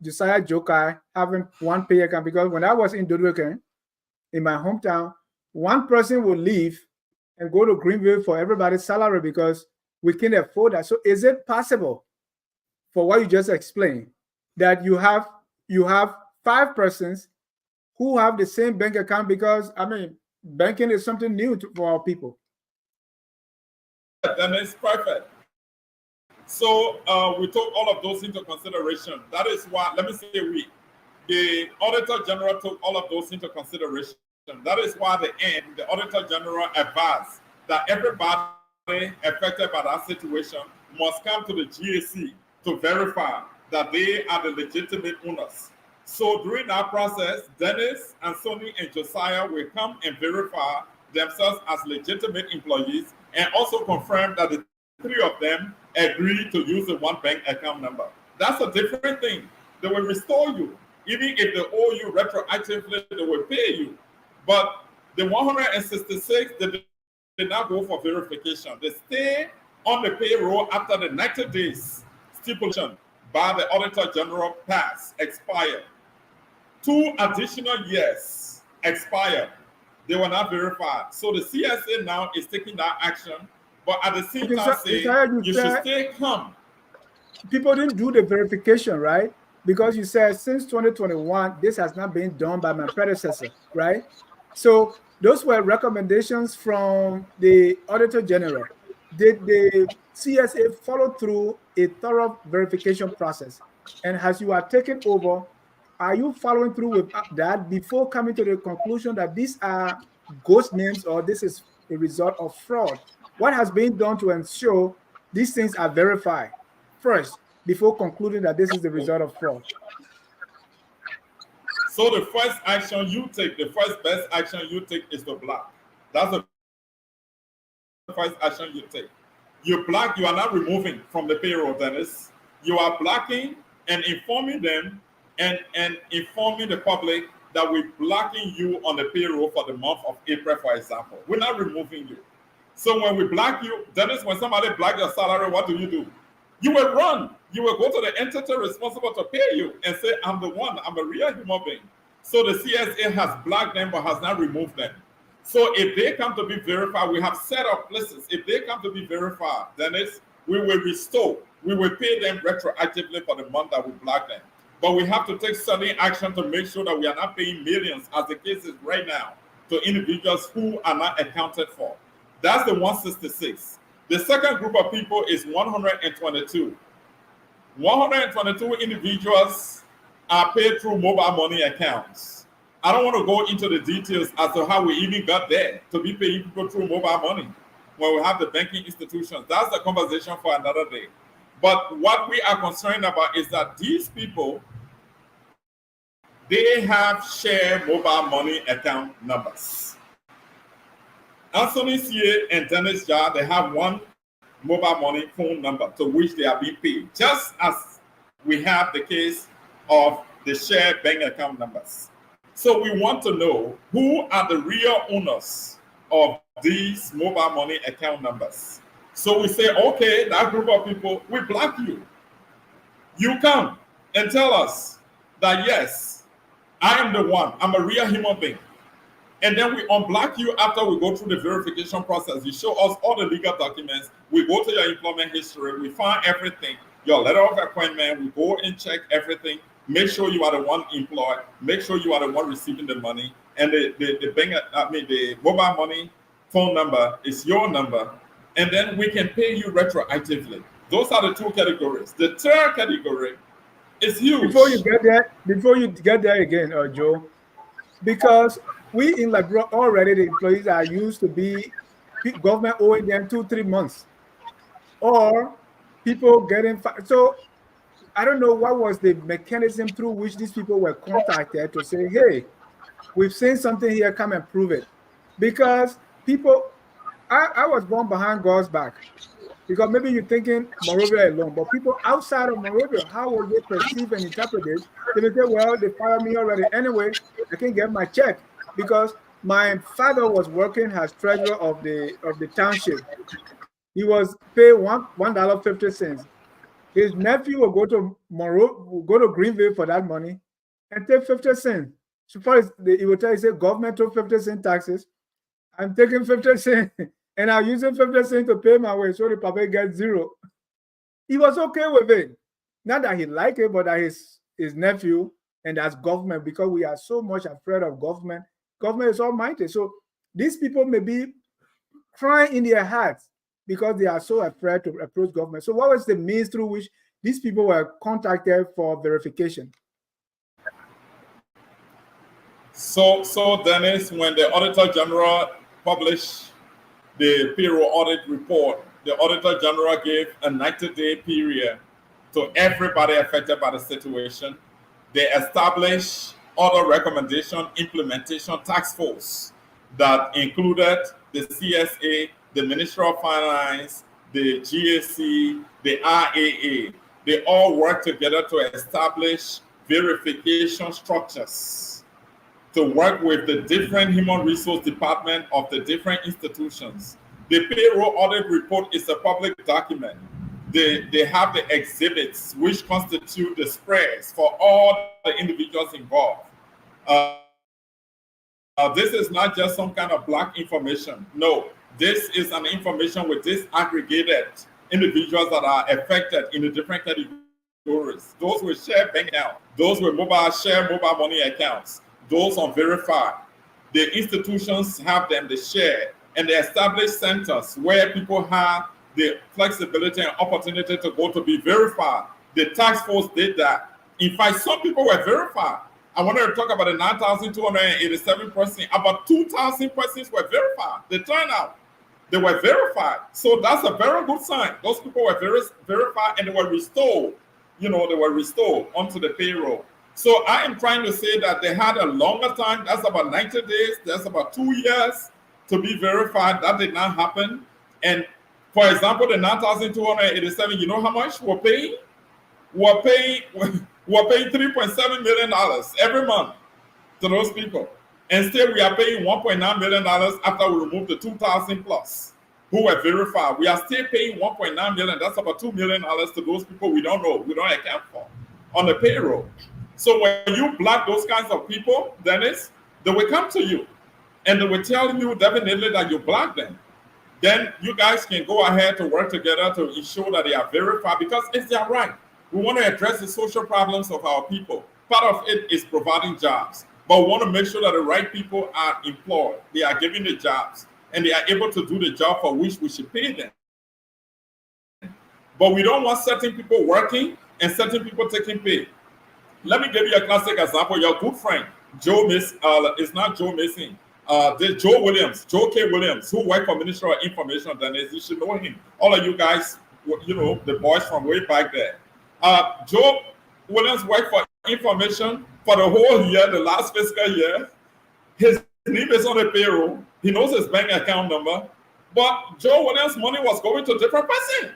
Josiah Joekai having one pay account, because when I was in Dodweken, in my hometown, one person would leave and go to Greenville for everybody's salary because we can't afford that. So is it possible, for what you just explained, that you have 5 persons who have the same bank account? Because I mean, banking is something new for our people. Then it's perfect. So we took all of those into consideration. That is why, let me say the Auditor General took all of those into consideration. That is why the Auditor General advised that everybody affected by that situation must come to the GAC to verify that they are the legitimate owners. So during that process, Dennis and Sonny and Josiah will come and verify themselves as legitimate employees and also confirm that the three of them agree to use the one bank account number. That's a different thing. They will restore you. Even if they owe you retroactively, they will pay you. But the 166, they did not go for verification. They stay on the payroll after the 90 days stipulation by the Auditor General expired. 2 additional years expired. They were not verified. So the CSA now is taking that action, but at the same time saying you should stay calm. People didn't do the verification, right? Because you said since 2021, this has not been done by my predecessor, right? So those were recommendations from the Auditor General. Did the CSA follow through a thorough verification process? And as you are taking over, are you following through with that before coming to the conclusion that these are ghost names or this is a result of fraud? What has been done to ensure these things are verified first before concluding that this is the result of fraud? So the first action you take, the first best action you take is to block. That's the first action you take. You block, you are not removing from the payroll, Dennis. You are blocking and informing them and informing the public that we're blocking you on the payroll for the month of April, for example. We're not removing you. So when we block you, Dennis, when somebody blocks your salary, what do? You will run. You will go to the entity responsible to pay you and say, I'm the one, I'm a real human being. So the CSA has blocked them but has not removed them. So if they come to be verified, we have set up places. If they come to be verified, Dennis, we will restore. We will pay them retroactively for the month that we block them. But we have to take certain action to make sure that we are not paying millions, as the case is right now, to individuals who are not accounted for. That's the 166. The second group of people is 122. 122 individuals are paid through mobile money accounts. I don't want to go into the details as to how we even got there to be paying people through mobile money when we have the banking institutions. That's the conversation for another day. But what we are concerned about is that these people, they have shared mobile money account numbers. Anthony CA and Dennis Jha, they have one mobile money phone number to which they are being paid, just as we have the case of the shared bank account numbers. So we want to know who are the real owners of these mobile money account numbers. So we say, okay, that group of people, we block you. You come and tell us that, yes, I am the one. I'm a real human being. And then we unblock you after we go through the verification process. You show us all the legal documents. We go to your employment history. We find everything. Your letter of appointment. We go and check everything. Make sure you are the one employed. Make sure you are the one receiving the money. and the mobile money phone number is your number, and then we can pay you retroactively. Those are the two categories. The third category is huge. Before you get there again, Joe, because we in Liberia already, the employees are used to be government owing them 2-3 months, or people getting so I don't know what was the mechanism through which these people were contacted to say, hey, we've seen something here, come and prove it. Because people, I was born behind God's back. Because maybe you're thinking Monrovia alone, but people outside of Monrovia, how will they perceive and interpret this? They will say, well, they fired me already. Anyway, I can get my check. Because my father was working as treasurer of the township. He was paid $1.50. His nephew will go to Greenville for that money and take 50 cents. So far as he will tell you, say, government took 50 cent taxes. I'm taking 50 cents and I'm using 50 cents to pay my way. So the papa gets zero. He was okay with it. Not that he liked it, but that his nephew, and that's government, because we are so much afraid of government. Government is almighty. So these people may be crying in their hearts because they are so afraid to approach government. So what was the means through which these people were contacted for verification? So Dennis, when the Auditor General published the payroll audit report, the Auditor General gave a 90-day period to everybody affected by the situation. They established other recommendation implementation task force that included the CSA, the Ministry of Finance, the GAC, the RAA. They all work together to establish verification structures to work with the different human resource department of the different institutions. The payroll audit report is a public document. They have the exhibits which constitute the spreads for all the individuals involved. This is not just some kind of black information. No, this is an information with disaggregated individuals that are affected in the different categories. Those with share bank account, those with mobile money accounts, those unverified. The institutions have them, they share, and they establish centers where people have the flexibility and opportunity to go to be verified. The task force did that. In fact, some people were verified. I wanted to talk about the 9,287 persons. About 2,000 persons were verified. The turnout, they were verified. So that's a very good sign. Those people were verified and they were restored. They were restored onto the payroll. So I am trying to say that they had a longer time. That's about 90 days. That's about 2 years to be verified. That did not happen. And for example, the 9,287, you know how much we're paying? We're paying $3.7 million every month to those people. And still we are paying $1.9 million after we remove the 2,000 plus who were verified. We are still paying $1.9 million. That's about $2 million to those people we don't know, we don't account for on the payroll. So when you block those kinds of people, Dennis, they will come to you and they will tell you definitely that you blocked them. Then you guys can go ahead to work together to ensure that they are verified because it's their right. We want to address the social problems of our people. Part of it is providing jobs, but we want to make sure that the right people are employed. They are given the jobs and they are able to do the job for which we should pay them. But we don't want certain people working and certain people taking pay. Let me give you a classic example. Your good friend, it's not Joe Mason. There's Joe K. Williams, who worked for Ministry of Information. Then you should know him. All of you guys, the boys from way back there. Joe Williams worked for Information for the whole year, the last fiscal year. His name is on the payroll. He knows his bank account number. But Joe Williams' money was going to a different person.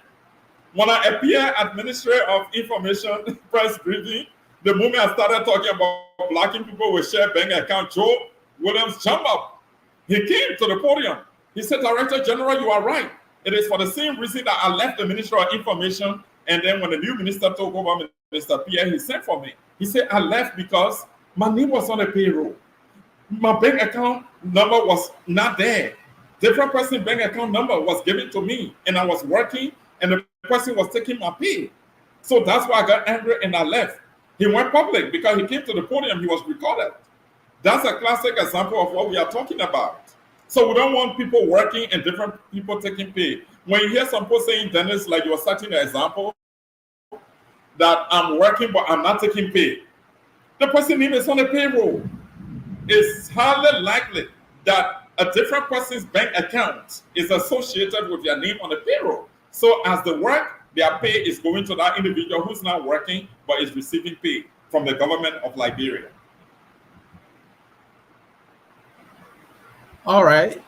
When I appear at Ministry of Information press briefing, the moment I started talking about blocking people with shared bank account, Joe Williams jumped up. He came to the podium. He said, Director General, you are right. It is for the same reason that I left the Ministry of Information. And then when the new minister took over, Mr. Pierre, he sent for me. He said, I left because my name was on the payroll. My bank account number was not there. Different person bank account number was given to me. And I was working and the person was taking my pay. So that's why I got angry and I left. He went public because he came to the podium. He was recorded. That's a classic example of what we are talking about. So we don't want people working and different people taking pay. When you hear some people saying, Dennis, like you were citing an example, that I'm working but I'm not taking pay. The person name is on the payroll. It's highly likely that a different person's bank account is associated with their name on the payroll. So as they work, their pay is going to that individual who's not working but is receiving pay from the government of Liberia. All right.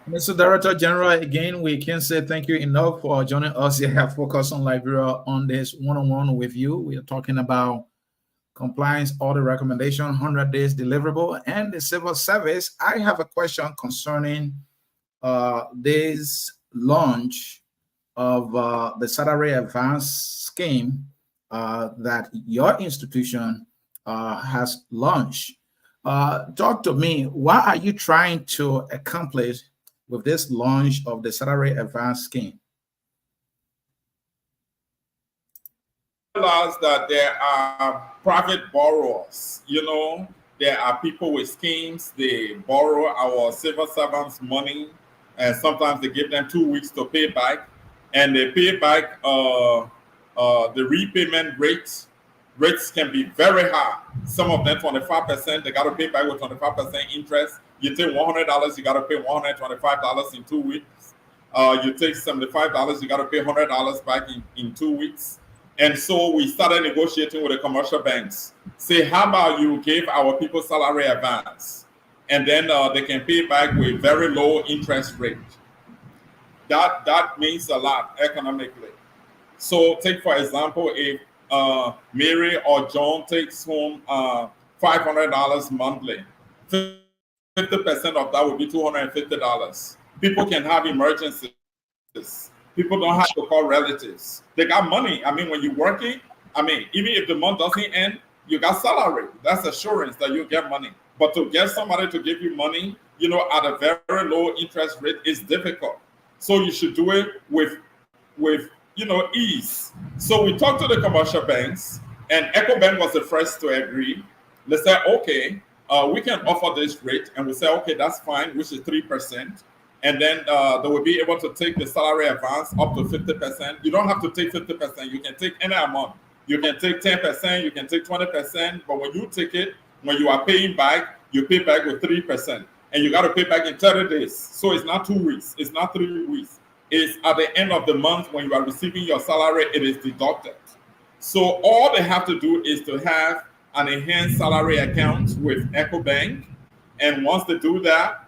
Mr. Director General, again, we can't say thank you enough for joining us here at Focus on Liberia on this one-on-one with you. We are talking about compliance audit recommendation, 100 days deliverable, and the civil service. I have a question concerning this launch of the salary advance scheme that your institution has launched. Talk to me, what are you trying to accomplish with this launch of the salary advance scheme? Realize that there are private borrowers. There are people with schemes. They borrow our civil servants money, and sometimes they give them 2 weeks to pay back, and they pay back the repayment rates can be very high. Some of them 25%. They got to pay back with 25% interest. You take $100, you got to pay $125 in 2 weeks. You take $75, you got to pay $100 back in 2 weeks. And so we started negotiating with the commercial banks. Say, how about you give our people salary advance, and then they can pay back with very low interest rate. That means a lot economically. So take, for example, if Mary or John takes home $500 monthly, 50% of that would be $250. People can have emergencies. People don't have to call relatives. They got money. I mean, when you're working, even if the month doesn't end, you got salary. That's assurance that you get money. But to get somebody to give you money, at a very low interest rate is difficult. So you should do it with ease. So we talked to the commercial banks, and EcoBank was the first to agree. They said, okay, we can offer this rate, and we said, okay, that's fine, which is 3%. And then they will be able to take the salary advance up to 50%. You don't have to take 50%. You can take any amount. You can take 10%. You can take 20%. But when you take it, when you are paying back, you pay back with 3%. And you got to pay back in 30 days. So it's not 2 weeks. It's not 3 weeks. It's at the end of the month when you are receiving your salary, it is deducted. So all they have to do is to have an enhanced salary account with EcoBank. And once they do that,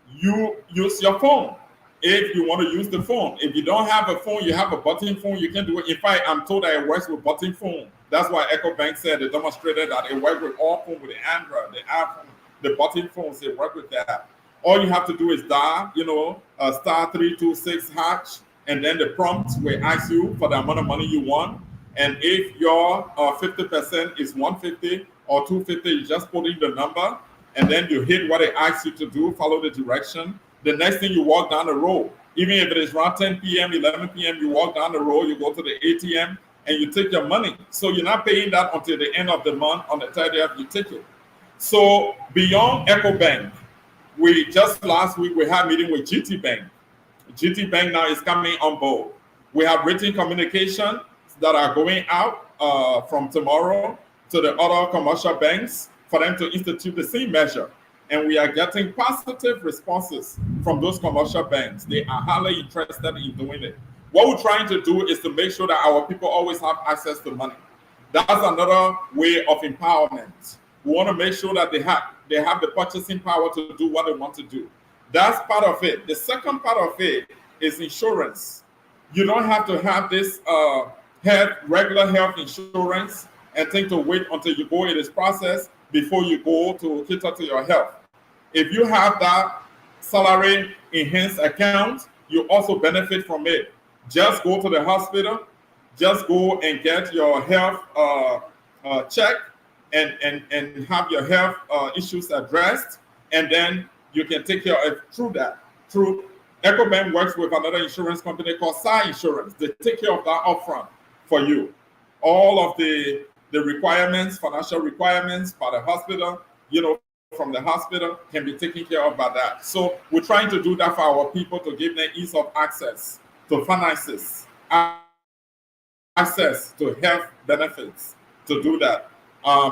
you use your phone if you want to use the phone. If you don't have a phone, you have a button phone, you can do it. In fact, I'm told that it works with button phone. That's why EcoBank said they demonstrated that it works with all phones, with the Android, the iPhone, the button phones, they work with that. All you have to do is dial, *326#, and then the prompt will ask you for the amount of money you want. And if your 50% is 150 or 250, you just put in the number, and then you hit what it asks you to do, follow the direction. The next thing, you walk down the road. Even if it is around 10 p.m., 11 p.m., you walk down the road, you go to the ATM, and you take your money. So you're not paying that until the end of the month. On the 30th, you take it. So beyond EcoBank, last week, we had a meeting with GT Bank. GT Bank now is coming on board. We have written communication that are going out from tomorrow to the other commercial banks for them to institute the same measure. And we are getting positive responses from those commercial banks. They are highly interested in doing it. What we're trying to do is to make sure that our people always have access to money. That's another way of empowerment. We want to make sure that they have the purchasing power to do what they want to do. That's part of it. The second part of it is insurance. You don't have to have this regular health insurance and think to wait until you go in this process before you go to cater to your health. If you have that salary enhanced account, you also benefit from it. Just go to the hospital, just go and get your health check and have your health issues addressed, and then you can take care of it through that. EcoBank works with another insurance company called SAI Insurance. They take care of that upfront for you. All of the the requirements, financial requirements for the hospital, from the hospital can be taken care of by that. So we're trying to do that for our people to give them ease of access to finances, access to health benefits to do that.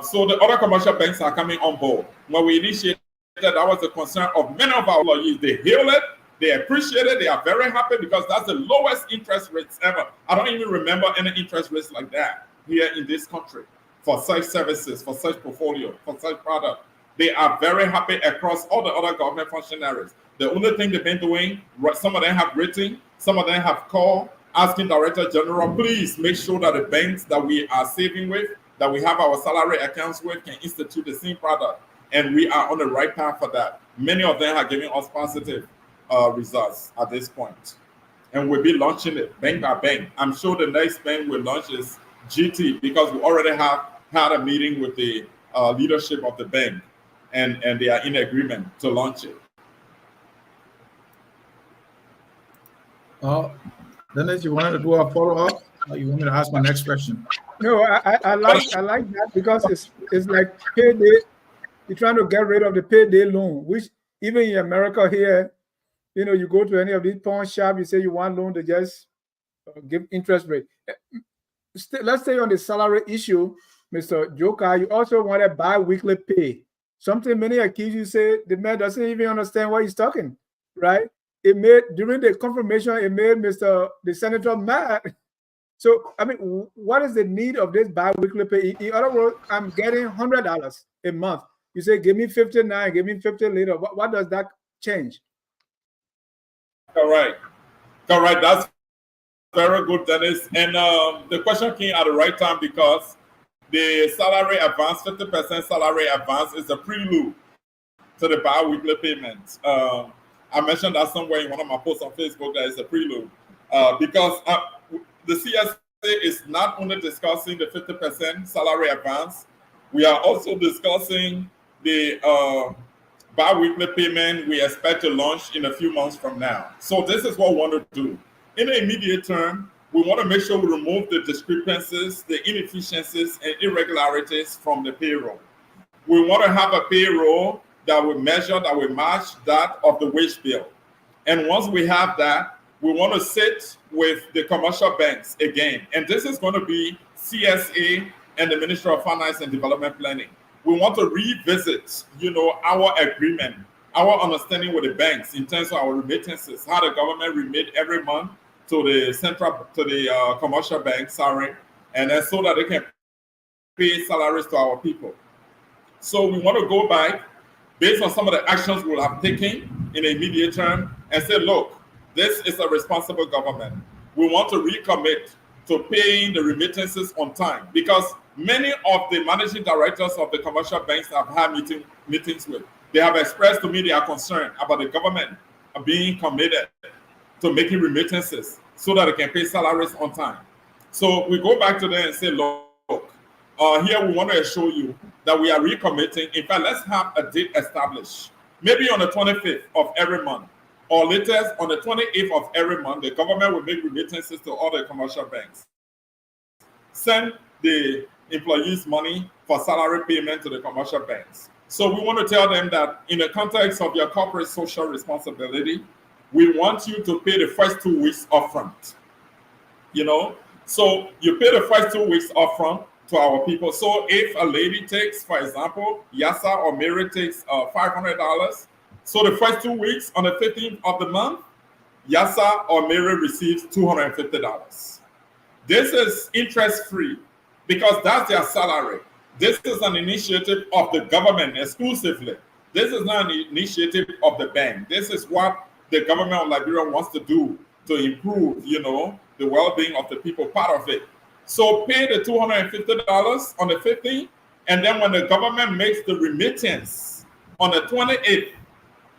So the other commercial banks are coming on board. When we initiated, that was a concern of many of our employees. They hail it, they appreciate it, they are very happy because that's the lowest interest rates ever. I don't even remember any interest rates like that here in this country for such services, for such portfolio, for such product. They are very happy across all the other government functionaries. The only thing they've been doing, some of them have written, some of them have called, asking Director General, please make sure that the banks that we are saving with, that we have our salary accounts with, can institute the same product. And we are on the right path for that. Many of them are giving us positive results at this point. And we'll be launching it bank by bank. I'm sure the next bank we'll launch is GT, because we already have had a meeting with the leadership of the bank, and they are in agreement to launch it. Dennis, you wanted to do a follow-up? Or you want me to ask my next question? No, I like that because it's like payday. You're trying to get rid of the payday loan, which even in America here, you go to any of these pawn shops, you say you want loan, to just give interest rate. Let's stay on the salary issue, Mr. Joekai. You also want a bi-weekly pay. Something many accuse you say the man doesn't even understand what he's talking, right? It made, during the confirmation, it made the senator mad. So, I mean, what is the need of this bi-weekly pay? In other words, I'm getting $100 a month. You say, give me 59, give me 50 later. What does that change? Correct. That's very good, Dennis. And the question came at the right time because the salary advance, 50% salary advance, is a prelude to the bi-weekly payments. I mentioned that somewhere in one of my posts on Facebook that it's a prelude because the CSA is not only discussing the 50% salary advance, we are also discussing the bi-weekly payment we expect to launch in a few months from now. So this is what we want to do. In the immediate term, we want to make sure we remove the discrepancies, the inefficiencies, and irregularities from the payroll. We want to have a payroll that will measure, that will match that of the wage bill. And once we have that, we want to sit with the commercial banks again. And this is going to be CSA and the Ministry of Finance and Development Planning. We want to revisit, our agreement, our understanding with the banks in terms of our remittances, how the government remit every month to the commercial banks, and then so that they can pay salaries to our people. So we want to go back based on some of the actions we'll have taken in the immediate term and say, look, this is a responsible government. We want to recommit to paying the remittances on time, because many of the managing directors of the commercial banks I've had meetings with, they have expressed to me their concern about the government being committed to making remittances so that they can pay salaries on time. So we go back to them and say, look, here we want to assure you that we are recommitting. In fact, let's have a date established. Maybe on the 25th of every month, or latest on the 28th of every month, the government will make remittances to all the commercial banks. Send the employees money for salary payment to the commercial banks. So we want to tell them that in the context of your corporate social responsibility, we want you to pay the first 2 weeks upfront. So you pay the first 2 weeks upfront to our people. So if a lady takes, for example, Yasa or Mary takes $500, so the first 2 weeks on the 15th of the month, Yasa or Mary receives $250. This is interest-free because that's their salary. This is an initiative of the government exclusively. This is not an initiative of the bank. This is what the government of Liberia wants to do to improve, the well-being of the people, part of it. So pay the $250 on the 15th, and then when the government makes the remittance on the 28th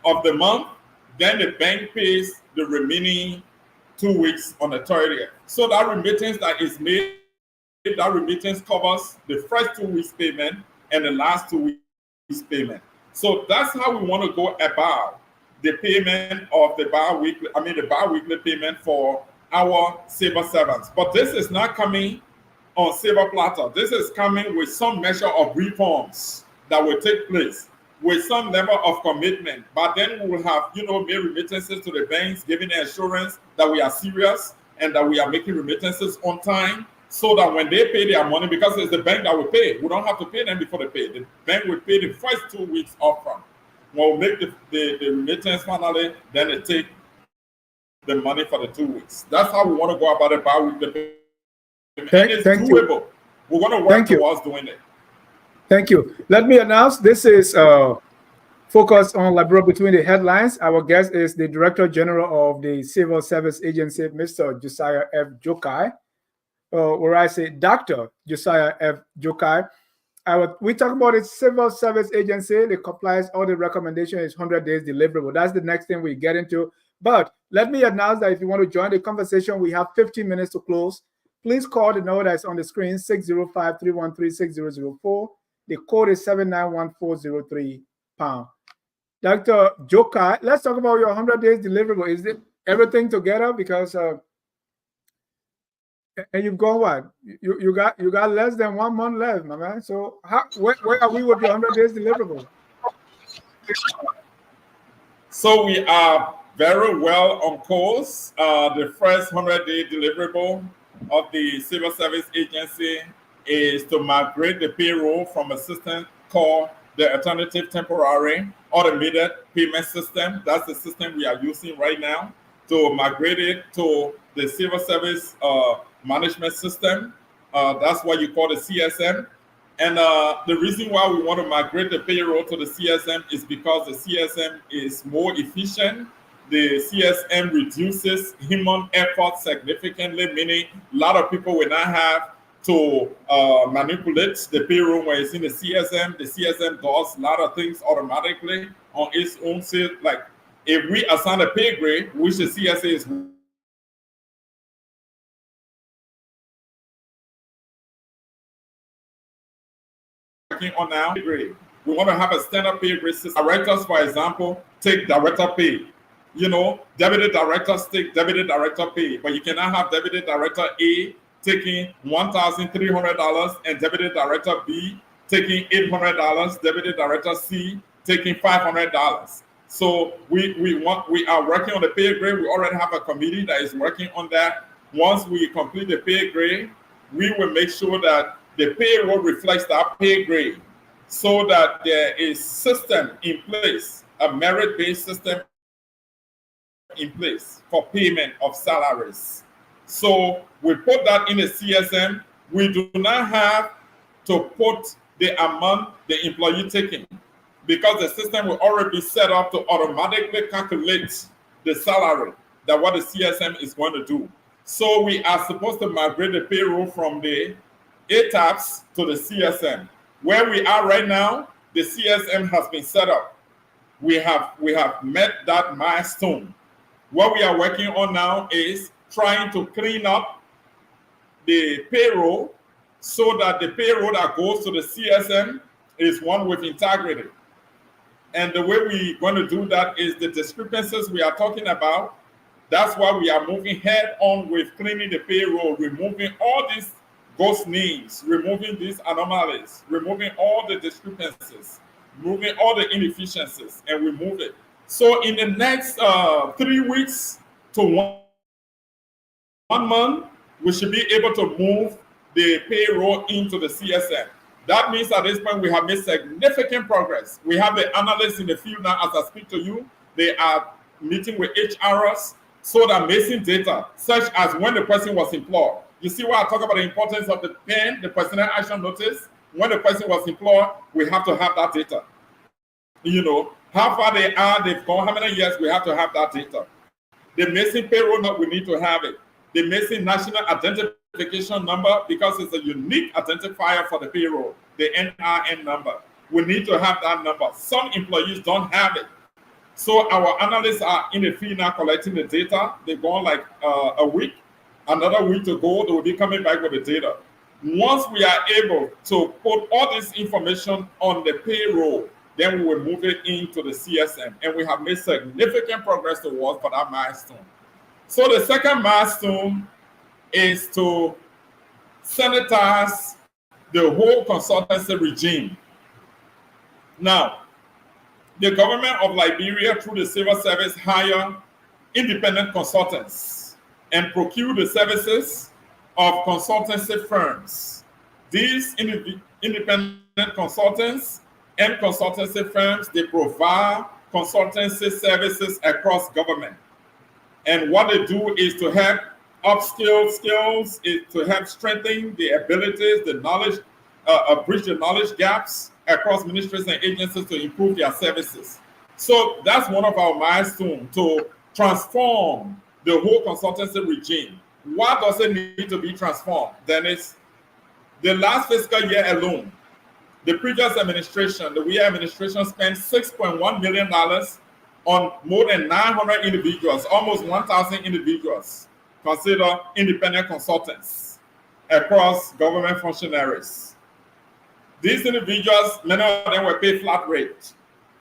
of the month, then the bank pays the remaining 2 weeks on the 30th. So that remittance that is made, that remittance covers the first 2 weeks payment and the last 2 weeks payment. So that's how we want to go about the payment of the bi-weekly payment for our civil servants. But this is not coming on silver platter. This is coming with some measure of reforms that will take place, with some level of commitment. But then we will have, made remittances to the banks, giving the assurance that we are serious and that we are making remittances on time, so that when they pay their money, because it's the bank that will pay, we don't have to pay them before they pay. The bank will pay the first 2 weeks upfront. We'll make the remittance finally, then they take the money for the 2 weeks. That's how we want to go about it biweekly payment. And it's doable. We're going to work towards doing it. Thank you. Let me announce this is Focus on Liberal Between the Headlines. Our guest is the Director General of the Civil Service Agency, Mr. Josiah F. Joekai, where I say Dr. Josiah F. Joekai. We talk about the Civil Service Agency. It complies all the recommendation is 100 days deliverable. That's the next thing we get into. But let me announce that if you want to join the conversation, we have 15 minutes to close. Please call the number that's on the screen, 605-313-6004. The code is 791403#. Dr. Joekai, let's talk about your 100 days deliverable. Is it everything together? Because and you've gone what? You got less than 1 month left, my man. So where are we with your 100 days deliverable? So we are very well on course. The first 100-day deliverable of the Civil Service Agency is to migrate the payroll from a system called the Alternative Temporary Automated Payment System. That's the system we are using right now, to migrate it to the Civil Service Management System. That's what you call the CSM. And the reason why we want to migrate the payroll to the CSM is because the CSM is more efficient. The CSM reduces human effort significantly, meaning a lot of people will not have to manipulate the payroll when it's in the CSM. The CSM does a lot of things automatically on its own. So, like if we assign a pay grade, which the CSA is working on now, we want to have a standard pay grade system. Directors, for example, take director pay. Deputy directors take deputy director pay, but you cannot have deputy director A taking $1,300 and deputy director B taking $800, deputy director C taking $500. So we are working on the pay grade. We already have a committee that is working on that. Once we complete the pay grade, we will make sure that the payroll reflects that pay grade, so that there is system in place, a merit-based system in place for payment of salaries. So we put that in the CSM. We do not have to put the amount the employee taking, because the system will already be set up to automatically calculate the salary that what the CSM is going to do. So we are supposed to migrate the payroll from the ATAPs to the CSM. Where we are right now, the CSM has been set up. We have met that milestone. What we are working on now is trying to clean up the payroll so that the payroll that goes to the CSM is one with integrity. And the way we're going to do that is the discrepancies we are talking about. That's why we are moving head on with cleaning the payroll, removing all these ghost names, removing these anomalies, removing all the discrepancies, removing all the inefficiencies, and remove it. So in the next 3 weeks to 1 month, we should be able to move the payroll into the CSM. That means at this point we have made significant progress. We have the analysts in the field now as I speak to you. They are meeting with HRs so that missing data, such as when the person was employed. You see why I talk about the importance of the PAN, the personnel action notice? When the person was employed, we have to have that data. How far they are, they've gone, how many years, we have to have that data. The missing payroll number, we need to have it. The missing national identification number, because it's a unique identifier for the payroll, the NIN number. We need to have that number. Some employees don't have it. So our analysts are in the field now collecting the data. They've gone like a week. Another week to go, they will be coming back with the data. Once we are able to put all this information on the payroll, then we will move it into the CSM. And we have made significant progress towards for that milestone. So the second milestone is to sanitize the whole consultancy regime. Now, the government of Liberia, through the civil service, hire independent consultants and procure the services of consultancy firms. These independent consultants and consultancy firms, they provide consultancy services across government. And what they do is to help upskill skills, is to help strengthen the abilities, the knowledge, bridge the knowledge gaps across ministries and agencies to improve their services. So that's one of our milestones, to transform the whole consultancy regime. What does it need to be transformed? Then it's the last fiscal year alone. The previous administration, the WIA administration, spent $6.1 million on more than 900 individuals, almost 1,000 individuals, considered independent consultants across government functionaries. These individuals, many of them were paid flat rate,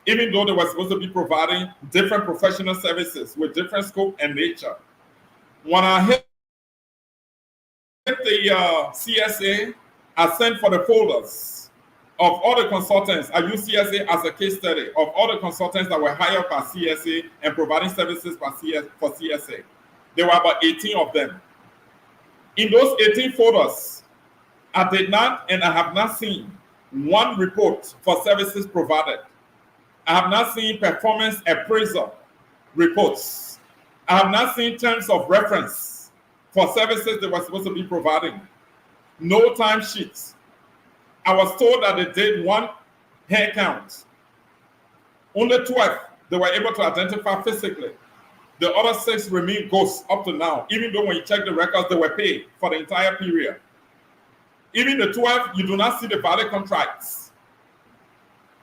even though they were supposed to be providing different professional services with different scope and nature. When I hit the CSA, I sent for the folders of all the consultants. I use CSA as a case study of all the consultants that were hired by CSA and providing services for CSA. There were about 18 of them. In those 18 folders, I did not and I have not seen one report for services provided. I have not seen performance appraisal reports. I have not seen terms of reference for services they were supposed to be providing. No timesheets. I was told that they did one hair count. Only 12 they were able to identify physically. The other 6 remain ghosts up to now, even though when you check the records, they were paid for the entire period. Even the 12, you do not see the valid contracts.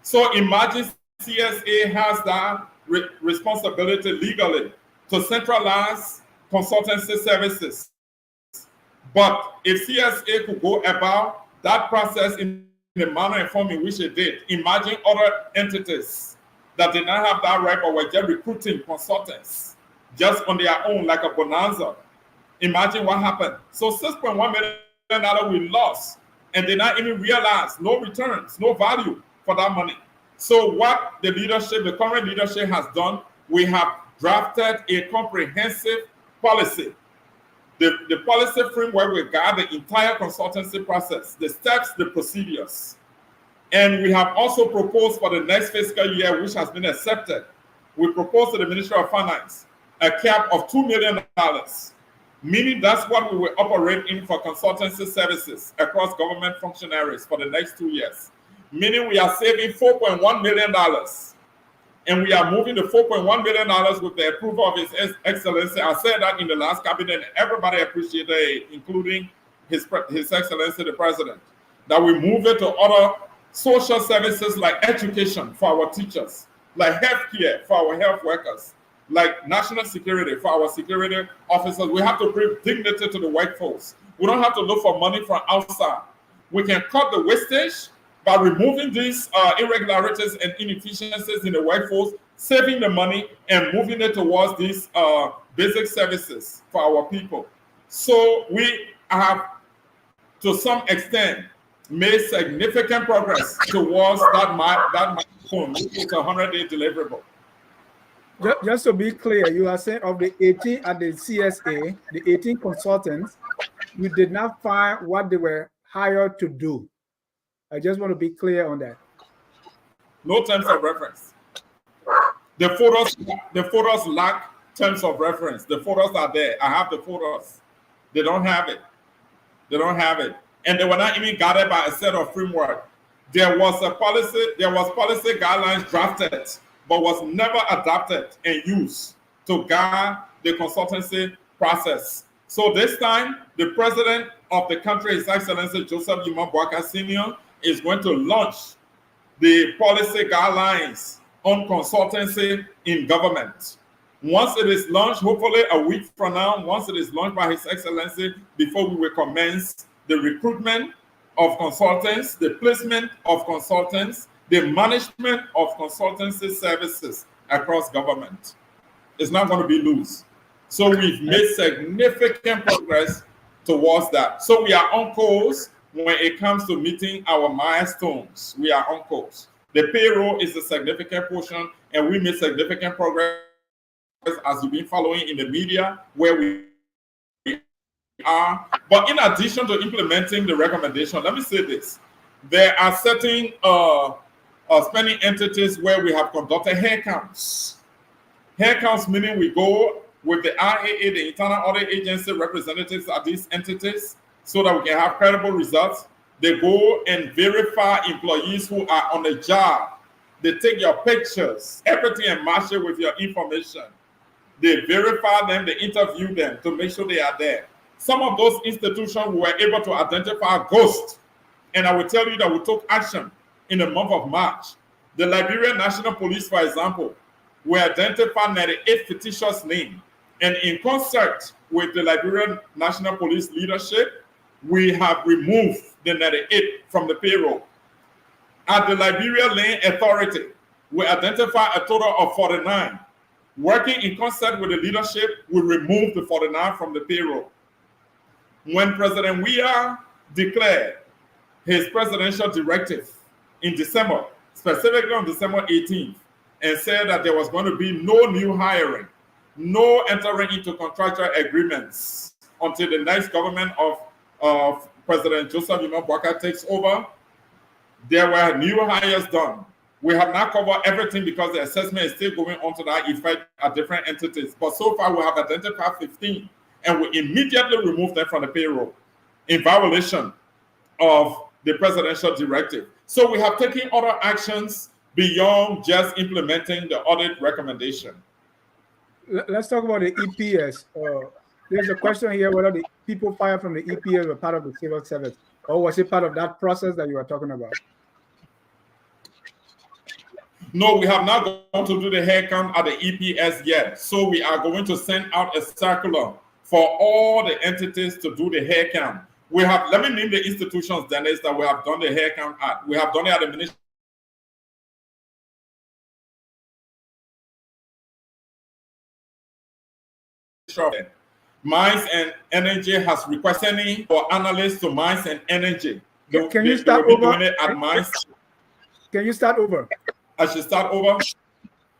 So imagine CSA has that responsibility legally to centralize consultancy services. But if CSA could go about that process in the manner and form in which it did, imagine other entities that did not have that right or were just recruiting consultants just on their own like a bonanza. Imagine what happened. So $6.1 million we lost and did not even realize no returns, no value for that money. So what the leadership, the current leadership has done, we have drafted a comprehensive policy. The policy framework will guide the entire consultancy process, the steps, the procedures. And we have also proposed for the next fiscal year, which has been accepted, we proposed to the Ministry of Finance a cap of $2 million, meaning that's what we will operate in for consultancy services across government functionaries for the next 2 years. Meaning we are saving $4.1 million. And we are moving the $4.1 million with the approval of His Excellency. I said that in the last cabinet, and everybody appreciated it, including His Excellency, the President, that we move it to other social services like education for our teachers, like healthcare for our health workers, like national security for our security officers. We have to bring dignity to the workforce. We don't have to look for money from outside. We can cut the wastage by removing these irregularities and inefficiencies in the workforce, saving the money and moving it towards these basic services for our people. So we have, to some extent, made significant progress towards that milestone, which is a 100-day deliverable. Just to be clear, you are saying of the 18 at the CSA, the 18 consultants, you did not find what they were hired to do. I just want to be clear on that. No terms of reference. The photos lack terms of reference. The photos are there. I have the photos. They don't have it. They don't have it. And they were not even guided by a set of framework. There was policy guidelines drafted, but was never adopted and used to guide the consultancy process. So this time, the president of the country, His Excellency Joseph Sr., is going to launch the policy guidelines on consultancy in government. Once it is launched, hopefully a week from now, once it is launched by His Excellency, before we will commence the recruitment of consultants, the placement of consultants, the management of consultancy services across government. It's not going to be loose. So we've made significant progress towards that. So we are on course when it comes to meeting our milestones. We are on course. The payroll is a significant portion, and we made significant progress, as you've been following in the media, where we are. But in addition to implementing the recommendation, let me say this. There are certain spending entities where we have conducted hair counts. Hair counts meaning we go with the IAA, the Internal Audit Agency representatives at these entities, so that we can have credible results. They go and verify employees who are on the job. They take your pictures, everything, and match it with your information. They verify them, they interview them to make sure they are there. Some of those institutions were able to identify ghosts, and I will tell you that we took action in the month of March. The Liberian National Police, for example, we identified 98 fictitious names, and in concert with the Liberian National Police leadership, we have removed the 98 from the payroll. At the Liberia Land Authority, we identified a total of 49. Working in concert with the leadership, we removed the 49 from the payroll. When President Weah declared his presidential directive in December, specifically on December 18th, and said that there was going to be no new hiring, no entering into contractual agreements until the next government of President Josiah takes over, there were new hires done. We have not covered everything because the assessment is still going on to that effect at different entities. But so far, we have identified 15, and we immediately removed them from the payroll in violation of the presidential directive. So we have taken other actions beyond just implementing the audit recommendation. Let's talk about the EPS. There's a question here whether the people fired from the EPS were part of the civil service, or was it part of that process that you were talking about? No, we have not gone to do the hair count at the EPS yet. So we are going to send out a circular for all the entities to do the hair count. We have, let me name the institutions, Dennis, that we have done the hair count at. We have done it at the Ministry of Mines and Energy has requested for analysts to Mines and Energy. Can you start over? Doing it at Mines. Can you start over? I should start over?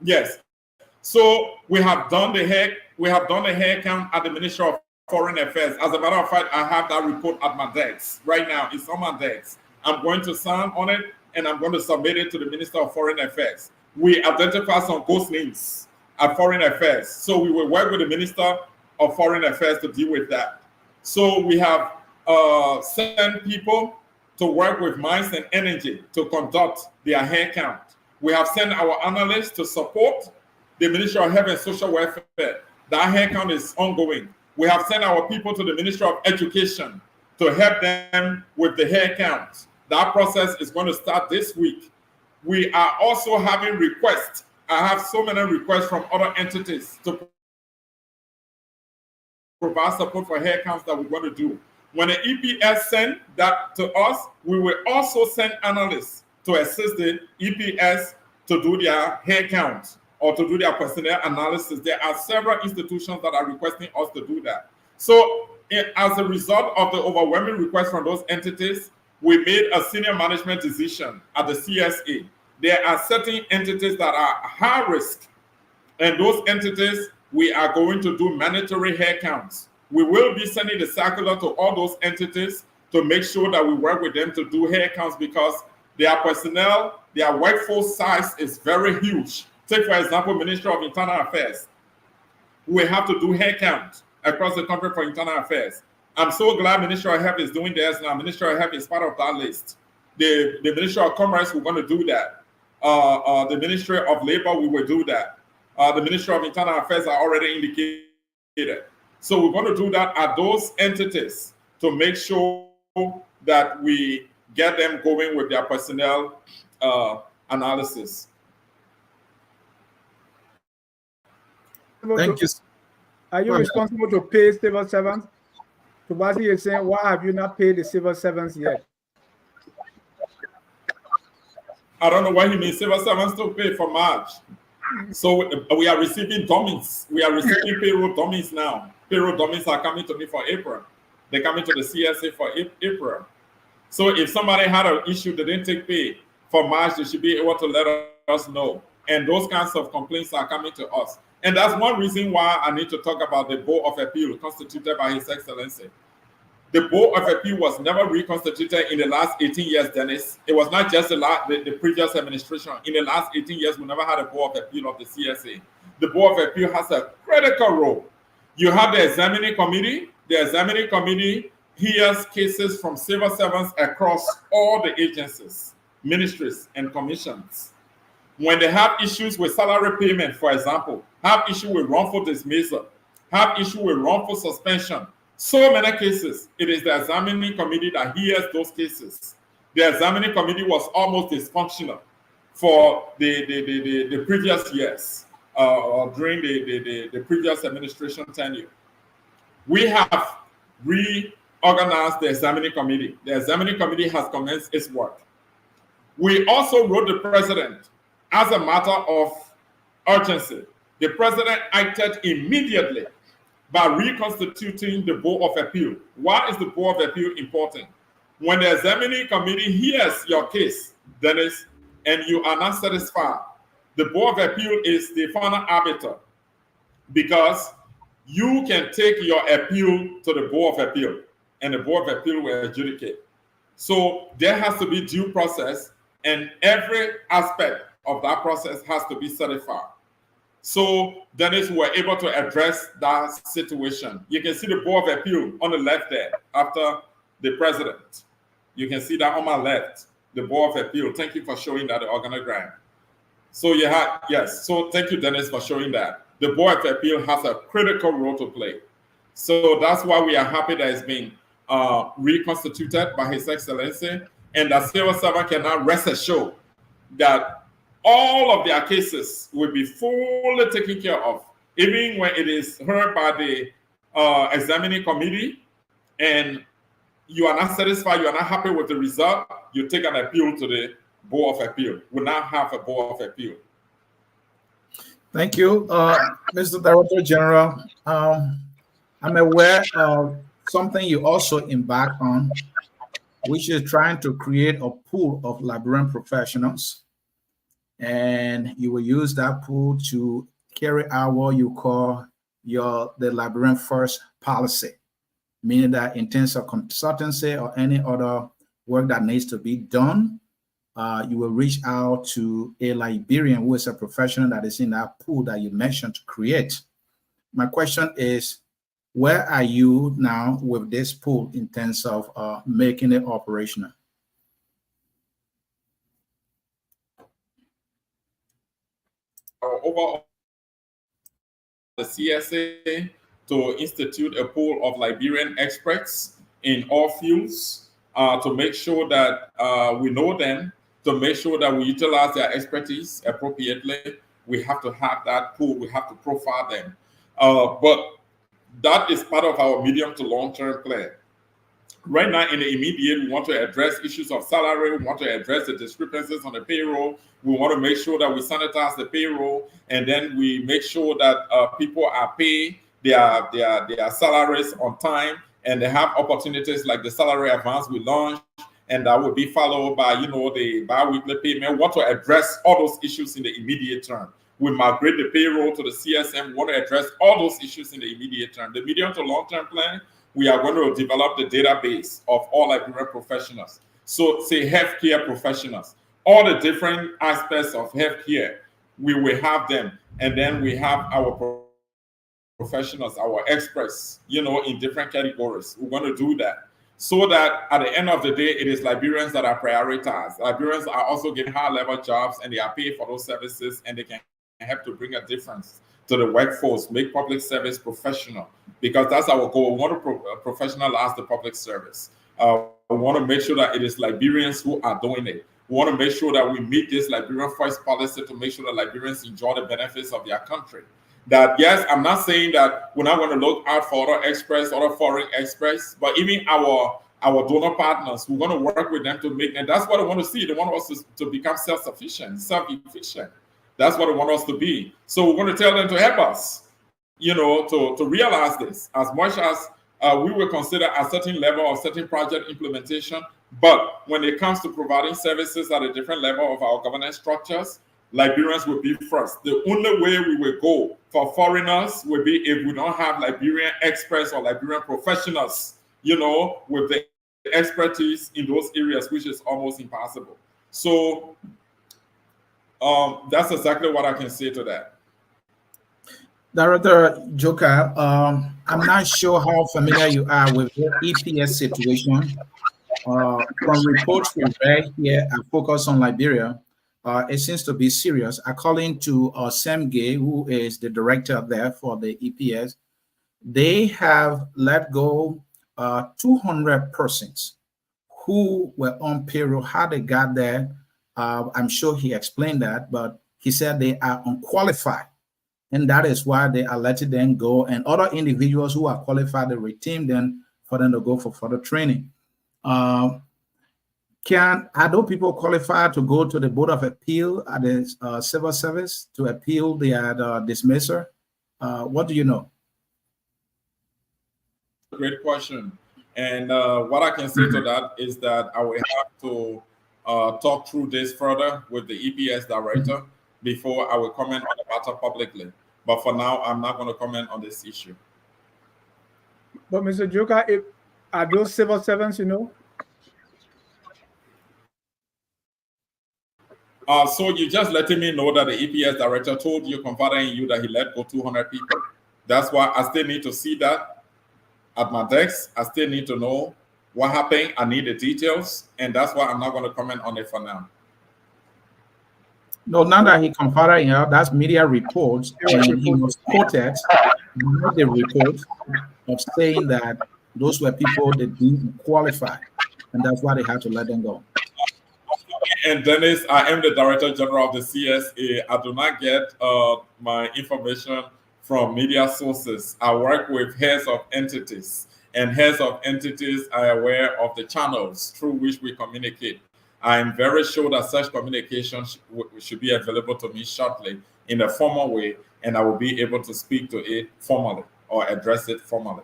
Yes. So we have done the hair count at the Ministry of Foreign Affairs. As a matter of fact, I have that report at my desk right now. It's on my desk. I'm going to sign on it, and I'm going to submit it to the Minister of Foreign Affairs. We identify some ghost names at Foreign Affairs. So we will work with the Minister of Foreign Affairs to deal with that. So we have sent people to work with Mines and Energy to conduct their hair count. We have sent our analysts to support the Ministry of Health and Social Welfare. That hair count is ongoing. We have sent our people to the Ministry of Education to help them with the hair count. That process is going to start this week. We are also having requests. I have so many requests from other entities to provide support for hair counts that we're going to do. When the EPS send that to us, we will also send analysts to assist the EPS to do their hair count or to do their personnel analysis. There are several institutions that are requesting us to do that. So as a result of the overwhelming request from those entities, we made a senior management decision at the CSA. There are certain entities that are high risk, and those entities, we are going to do mandatory hair counts. We will be sending the circular to all those entities to make sure that we work with them to do hair counts because their personnel, their workforce size is very huge. Take, for example, Ministry of Internal Affairs. We have to do hair count across the country for internal affairs. I'm so glad Ministry of Health is doing theirs now. Ministry of Health is part of that list. The Ministry of Commerce, we're going to do that. The Ministry of Labor, we will do that. The Ministry of Internal Affairs are already indicated. So we're going to do that at those entities to make sure that we get them going with their personnel analysis. Thank you. Are you responsible to pay civil servants? Tobasi is saying, why have you not paid the civil servants yet? I don't know what he means. Civil servants to pay for March. So we are receiving dummies. We are receiving payroll dummies now. Payroll dummies are coming to me for April. They come into the CSA for April. So if somebody had an issue they didn't take pay for March, they should be able to let us know. And those kinds of complaints are coming to us. And that's one reason why I need to talk about the Board of Appeal constituted by His Excellency. The Board of Appeal was never reconstituted in the last 18 years, Dennis. It was not just the previous administration. In the last 18 years, we never had a Board of Appeal of the CSA. The Board of Appeal has a critical role. You have the examining committee. The examining committee hears cases from civil servants across all the agencies, ministries, and commissions. When they have issues with salary payment, for example, have issue with wrongful dismissal, have issue with wrongful suspension, so many cases, it is the examining committee that hears those cases. The examining committee was almost dysfunctional for the previous years, during the previous administration tenure. We have reorganized the examining committee. The examining committee has commenced its work. We also wrote the president as a matter of urgency. The president acted immediately by reconstituting the Board of Appeal. Why is the Board of Appeal important? When the examining committee hears your case, Dennis, and you are not satisfied, the Board of Appeal is the final arbiter, because you can take your appeal to the Board of Appeal, and the Board of Appeal will adjudicate. So there has to be due process, and every aspect of that process has to be certified. So Dennis, we were able to address that situation. You can see the Board of Appeal on the left there after the president. You can see that on my left, the Board of Appeal. Thank you for showing that, the organogram. So you have, yes. So thank you, Dennis, for showing that. The Board of Appeal has a critical role to play. So that's why we are happy that it's been reconstituted by His Excellency, and that civil servant can now rest assured that all of their cases will be fully taken care of, even when it is heard by the examining committee, and you are not satisfied, you are not happy with the result, you take an appeal to the Board of Appeal. We now have a Board of Appeal. Thank you, Mr. Director General. I'm aware of something you also embarked on, which is trying to create a pool of librarian professionals. And you will use that pool to carry out what you call the librarian first policy, meaning that in terms of consultancy or any other work that needs to be done, you will reach out to a librarian who is a professional that is in that pool that you mentioned to create. My question is, where are you now with this pool in terms of making it operational? Overall, the CSA to institute a pool of librarian experts in all fields to make sure that we know them, to make sure that we utilize their expertise appropriately. We have to have that pool. We have to profile them. But that is part of our medium to long-term plan. Right now, in the immediate, we want to address issues of salary. We want to address the discrepancies on the payroll. We want to make sure that we sanitize the payroll, and then we make sure that people are paid their salaries on time, and they have opportunities like the salary advance we launched, and that will be followed by, the biweekly payment. We want to address all those issues in the immediate term. We migrate the payroll to the CSM. We want to address all those issues in the immediate term. The medium to long-term plan, we are going to develop the database of all librarian professionals. So say healthcare professionals, all the different aspects of healthcare, we will have them. And then we have our professionals, our experts, in different categories. We're going to do that so that at the end of the day, it is librarians that are prioritized. Librarians are also getting high-level jobs, and they are paid for those services, and they can help to bring a difference to the workforce, make public service professional, because that's our goal. We want to professionalize the public service. We want to make sure that it is librarians who are doing it. We want to make sure that we meet this librarian first policy to make sure that librarians enjoy the benefits of their country. That, yes, I'm not saying that we're not going to look out for other experts, other foreign experts, but even our donor partners, we're going to work with them to make, and that's what I want to see. They want us to become self-sufficient, self-efficient. That's what they want us to be. So we're going to tell them to help us, to realize this. As much as we will consider a certain level of certain project implementation. But when it comes to providing services at a different level of our governance structures, Liberians will be first. The only way we will go for foreigners will be if we don't have Liberian experts or Liberian professionals, with the expertise in those areas, which is almost impossible. So that's exactly what I can say to that. Director Joekai, I'm not sure how familiar you are with the EPS situation. From reports we read here at Focus on Liberia, it seems to be serious. According to Sam Gay, who is the director there for the EPS, they have let go 200 persons who were on payroll. How they got there, I'm sure he explained that, but he said they are unqualified. And that is why they are letting them go. And other individuals who are qualified, they retain them for them to go for further training. Are those people qualified to go to the Board of Appeal at the Civil Service to appeal their dismissal? What do you know? Great question. And what I can say to that is that I will have to talk through this further with the EPS director before I will comment on the matter publicly. But for now, I'm not going to comment on this issue. But Mr. Joekai, are those civil servants, So you just letting me know that the EPS director told you, confiding in you, that he let go 200 people. That's why I still need to see that at my desk. I still need to know what happened. I need the details, and that's why I'm not going to comment on it for now. No, now that he confided, that's media reports, and he was quoted in the report of saying that those were people that didn't qualify, and that's why they had to let them go. And Dennis, I am the Director General of the CSA. I do not get my information from media sources. I work with heads of entities, and heads of entities are aware of the channels through which we communicate. I'm very sure that such communication should be available to me shortly in a formal way, and I will be able to speak to it formally or address it formally.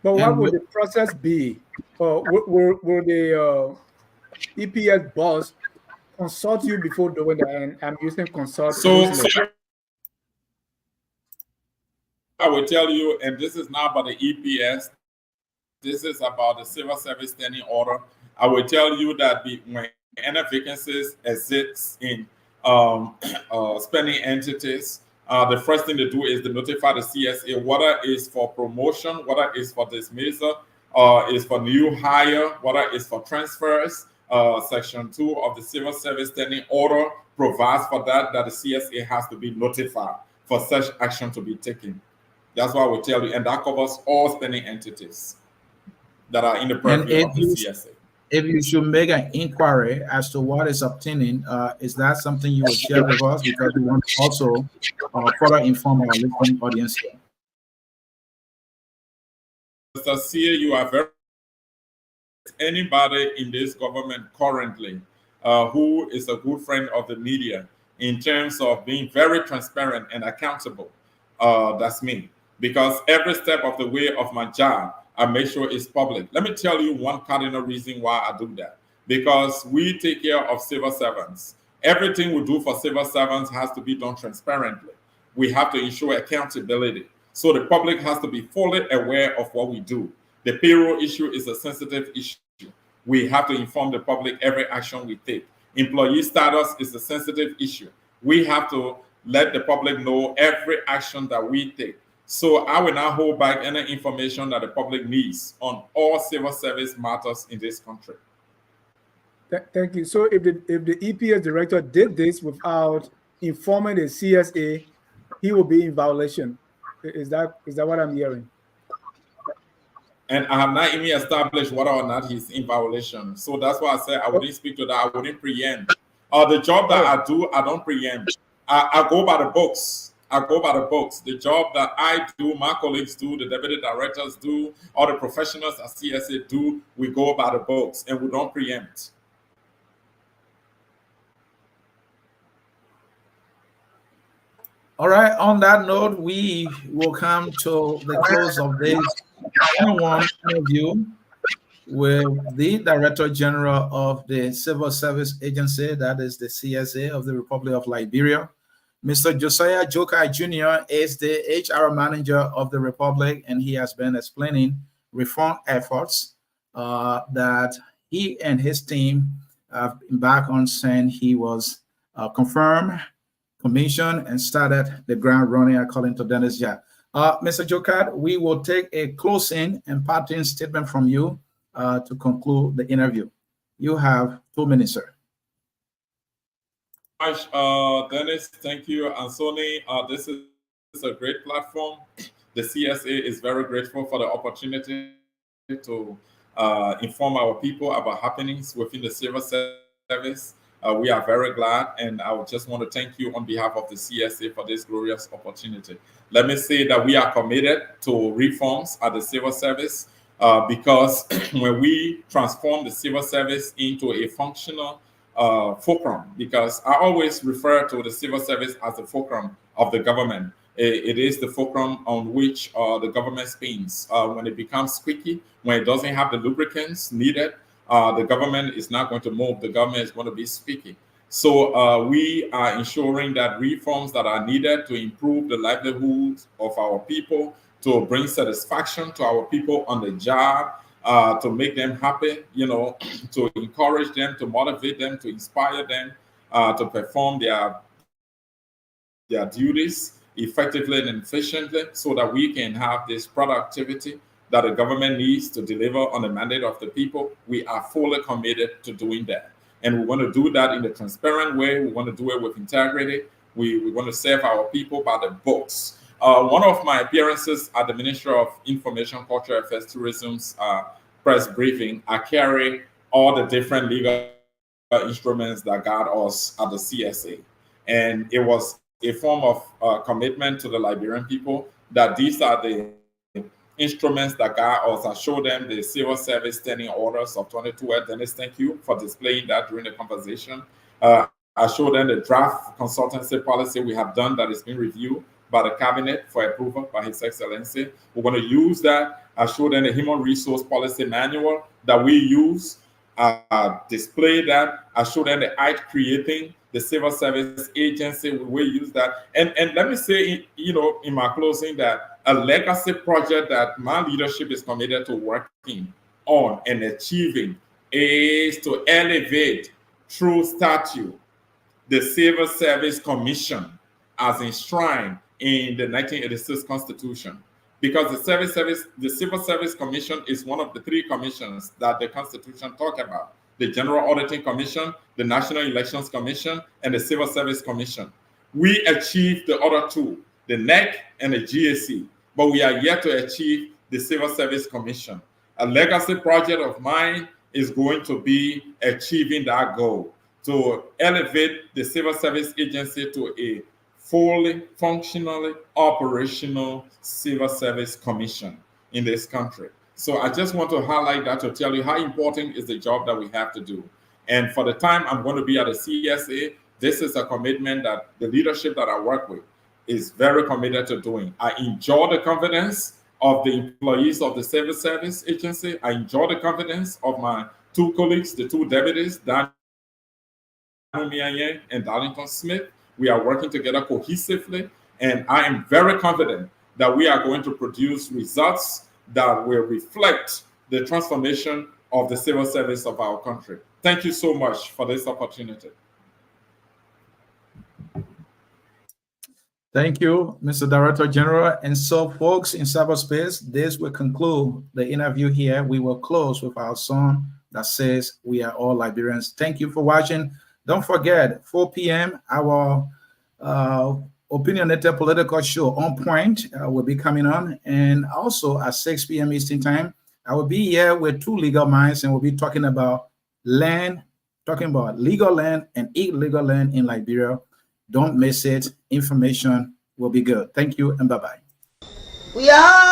But what would the process be? Will the EPS boss consult you before doing that? And I'm using consult. So I will tell you, and this is not about the EPS, this is about the Civil Service Standing Order. I will tell you that when any vacancies exist in spending entities, the first thing to do is to notify the CSA, whether it's for promotion, whether it's for dismissal, is for new hire, whether it's for transfers. Section 2 of the Civil Service Standing Order provides for that the CSA has to be notified for such action to be taken. That's why I will tell you, and that covers all spending entities that are in the purview of the CSA. If you should make an inquiry as to what is obtaining, is that something you will share with us? Because we want to also further inform our listening audience here. Mr. C, you are very... Anybody in this government currently who is a good friend of the media in terms of being very transparent and accountable, that's me. Because every step of the way of my job, I make sure it's public. Let me tell you one cardinal reason why I do that. Because we take care of civil servants. Everything we do for civil servants has to be done transparently. We have to ensure accountability. So the public has to be fully aware of what we do. The payroll issue is a sensitive issue. We have to inform the public every action we take. Employee status is a sensitive issue. We have to let the public know every action that we take. So I will not hold back any information that the public needs on all civil service matters in this country. Thank you. So if the EPS director did this without informing the CSA, he will be in violation. Is that what I'm hearing? And I have not even established whether or not he's in violation. So that's why I said I wouldn't speak to that. I wouldn't preempt. The job that I do, I don't preempt. I go by the books. I go by the books. The job that I do, my colleagues do, the deputy directors do, all the professionals at CSA do, we go by the books and we don't preempt. All right. On that note, we will come to the close of this one-on-one interview with the Director General of the Civil Service Agency, that is the CSA of the Republic of Liberia. Mr. Josiah Joekai Jr. is the HR Manager of the Republic, and he has been explaining reform efforts that he and his team have embarked on since he was confirmed, commissioned, and started the ground running according to Dennis Jai. Mr. Joekai, we will take a closing and parting statement from you to conclude the interview. You have 2 minutes, sir. Dennis, thank you. Anthony, this is a great platform. The CSA is very grateful for the opportunity to inform our people about happenings within the civil service. We are very glad, and I would just want to thank you on behalf of the CSA for this glorious opportunity. Let me say that we are committed to reforms at the civil service because when we transform the civil service into a functional fulcrum, because I always refer to the civil service as the fulcrum of the government. It is the fulcrum on which the government spins. When it becomes squeaky, when it doesn't have the lubricants needed, the government is not going to move. The government is going to be squeaky. So we are ensuring that reforms that are needed to improve the livelihoods of our people, to bring satisfaction to our people on the job, to make them happy, to encourage them, to motivate them, to inspire them to perform their duties effectively and efficiently, so that we can have this productivity that the government needs to deliver on the mandate of the people. We are fully committed to doing that. And we want to do that in a transparent way. We want to do it with integrity. We want to serve our people by the books. One of my appearances at the Ministry of Information, Culture Affairs, Tourism's press briefing, I carry all the different legal instruments that guide us at the CSA. And it was a form of commitment to the Liberian people that these are the instruments that guide us. I show them the civil service standing orders of 2012. Dennis, thank you for displaying that during the conversation. I show them the draft consultancy policy we have done that is being reviewed by the cabinet for approval by His Excellency. We're going to use that. I show them the human resource policy manual that we use. Display that. I show them the act creating the civil service agency. We use that. And let me say, in my closing, that a legacy project that my leadership is committed to working on and achieving is to elevate through statute the Civil Service Commission as enshrined in the 1986 Constitution. Because the Civil Service Commission is one of the 3 commissions that the Constitution talks about: the General Auditing Commission, the National Elections Commission, and the Civil Service Commission. We achieved the other 2, the NEC and the GAC, but we are yet to achieve the Civil Service Commission. A legacy project of mine is going to be achieving that goal, to elevate the Civil Service Agency to a fully functionally operational Civil Service Commission in this country. So I just want to highlight that to tell you how important is the job that we have to do. And for the time I'm going to be at the CSA, this is a commitment that the leadership that I work with is very committed to doing. I enjoy the confidence of the employees of the Civil Service Agency. I enjoy the confidence of my 2 colleagues, the 2 deputies, Daniel Mianye and Darlington Smith. We are working together cohesively, and I am very confident that we are going to produce results that will reflect the transformation of the civil service of our country. Thank you so much for this opportunity. Thank you, Mr. Director General. And so, folks in cyberspace, this will conclude the interview here. We will close with our song that says, "We are all Liberians." Thank you for watching. Don't forget, 4 p.m., our opinionated political show On Point will be coming on. And also at 6 p.m. Eastern Time, I will be here with 2 legal minds, and we'll be talking about land, talking about legal land and illegal land in Liberia. Don't miss it. Information will be good. Thank you and bye-bye. We are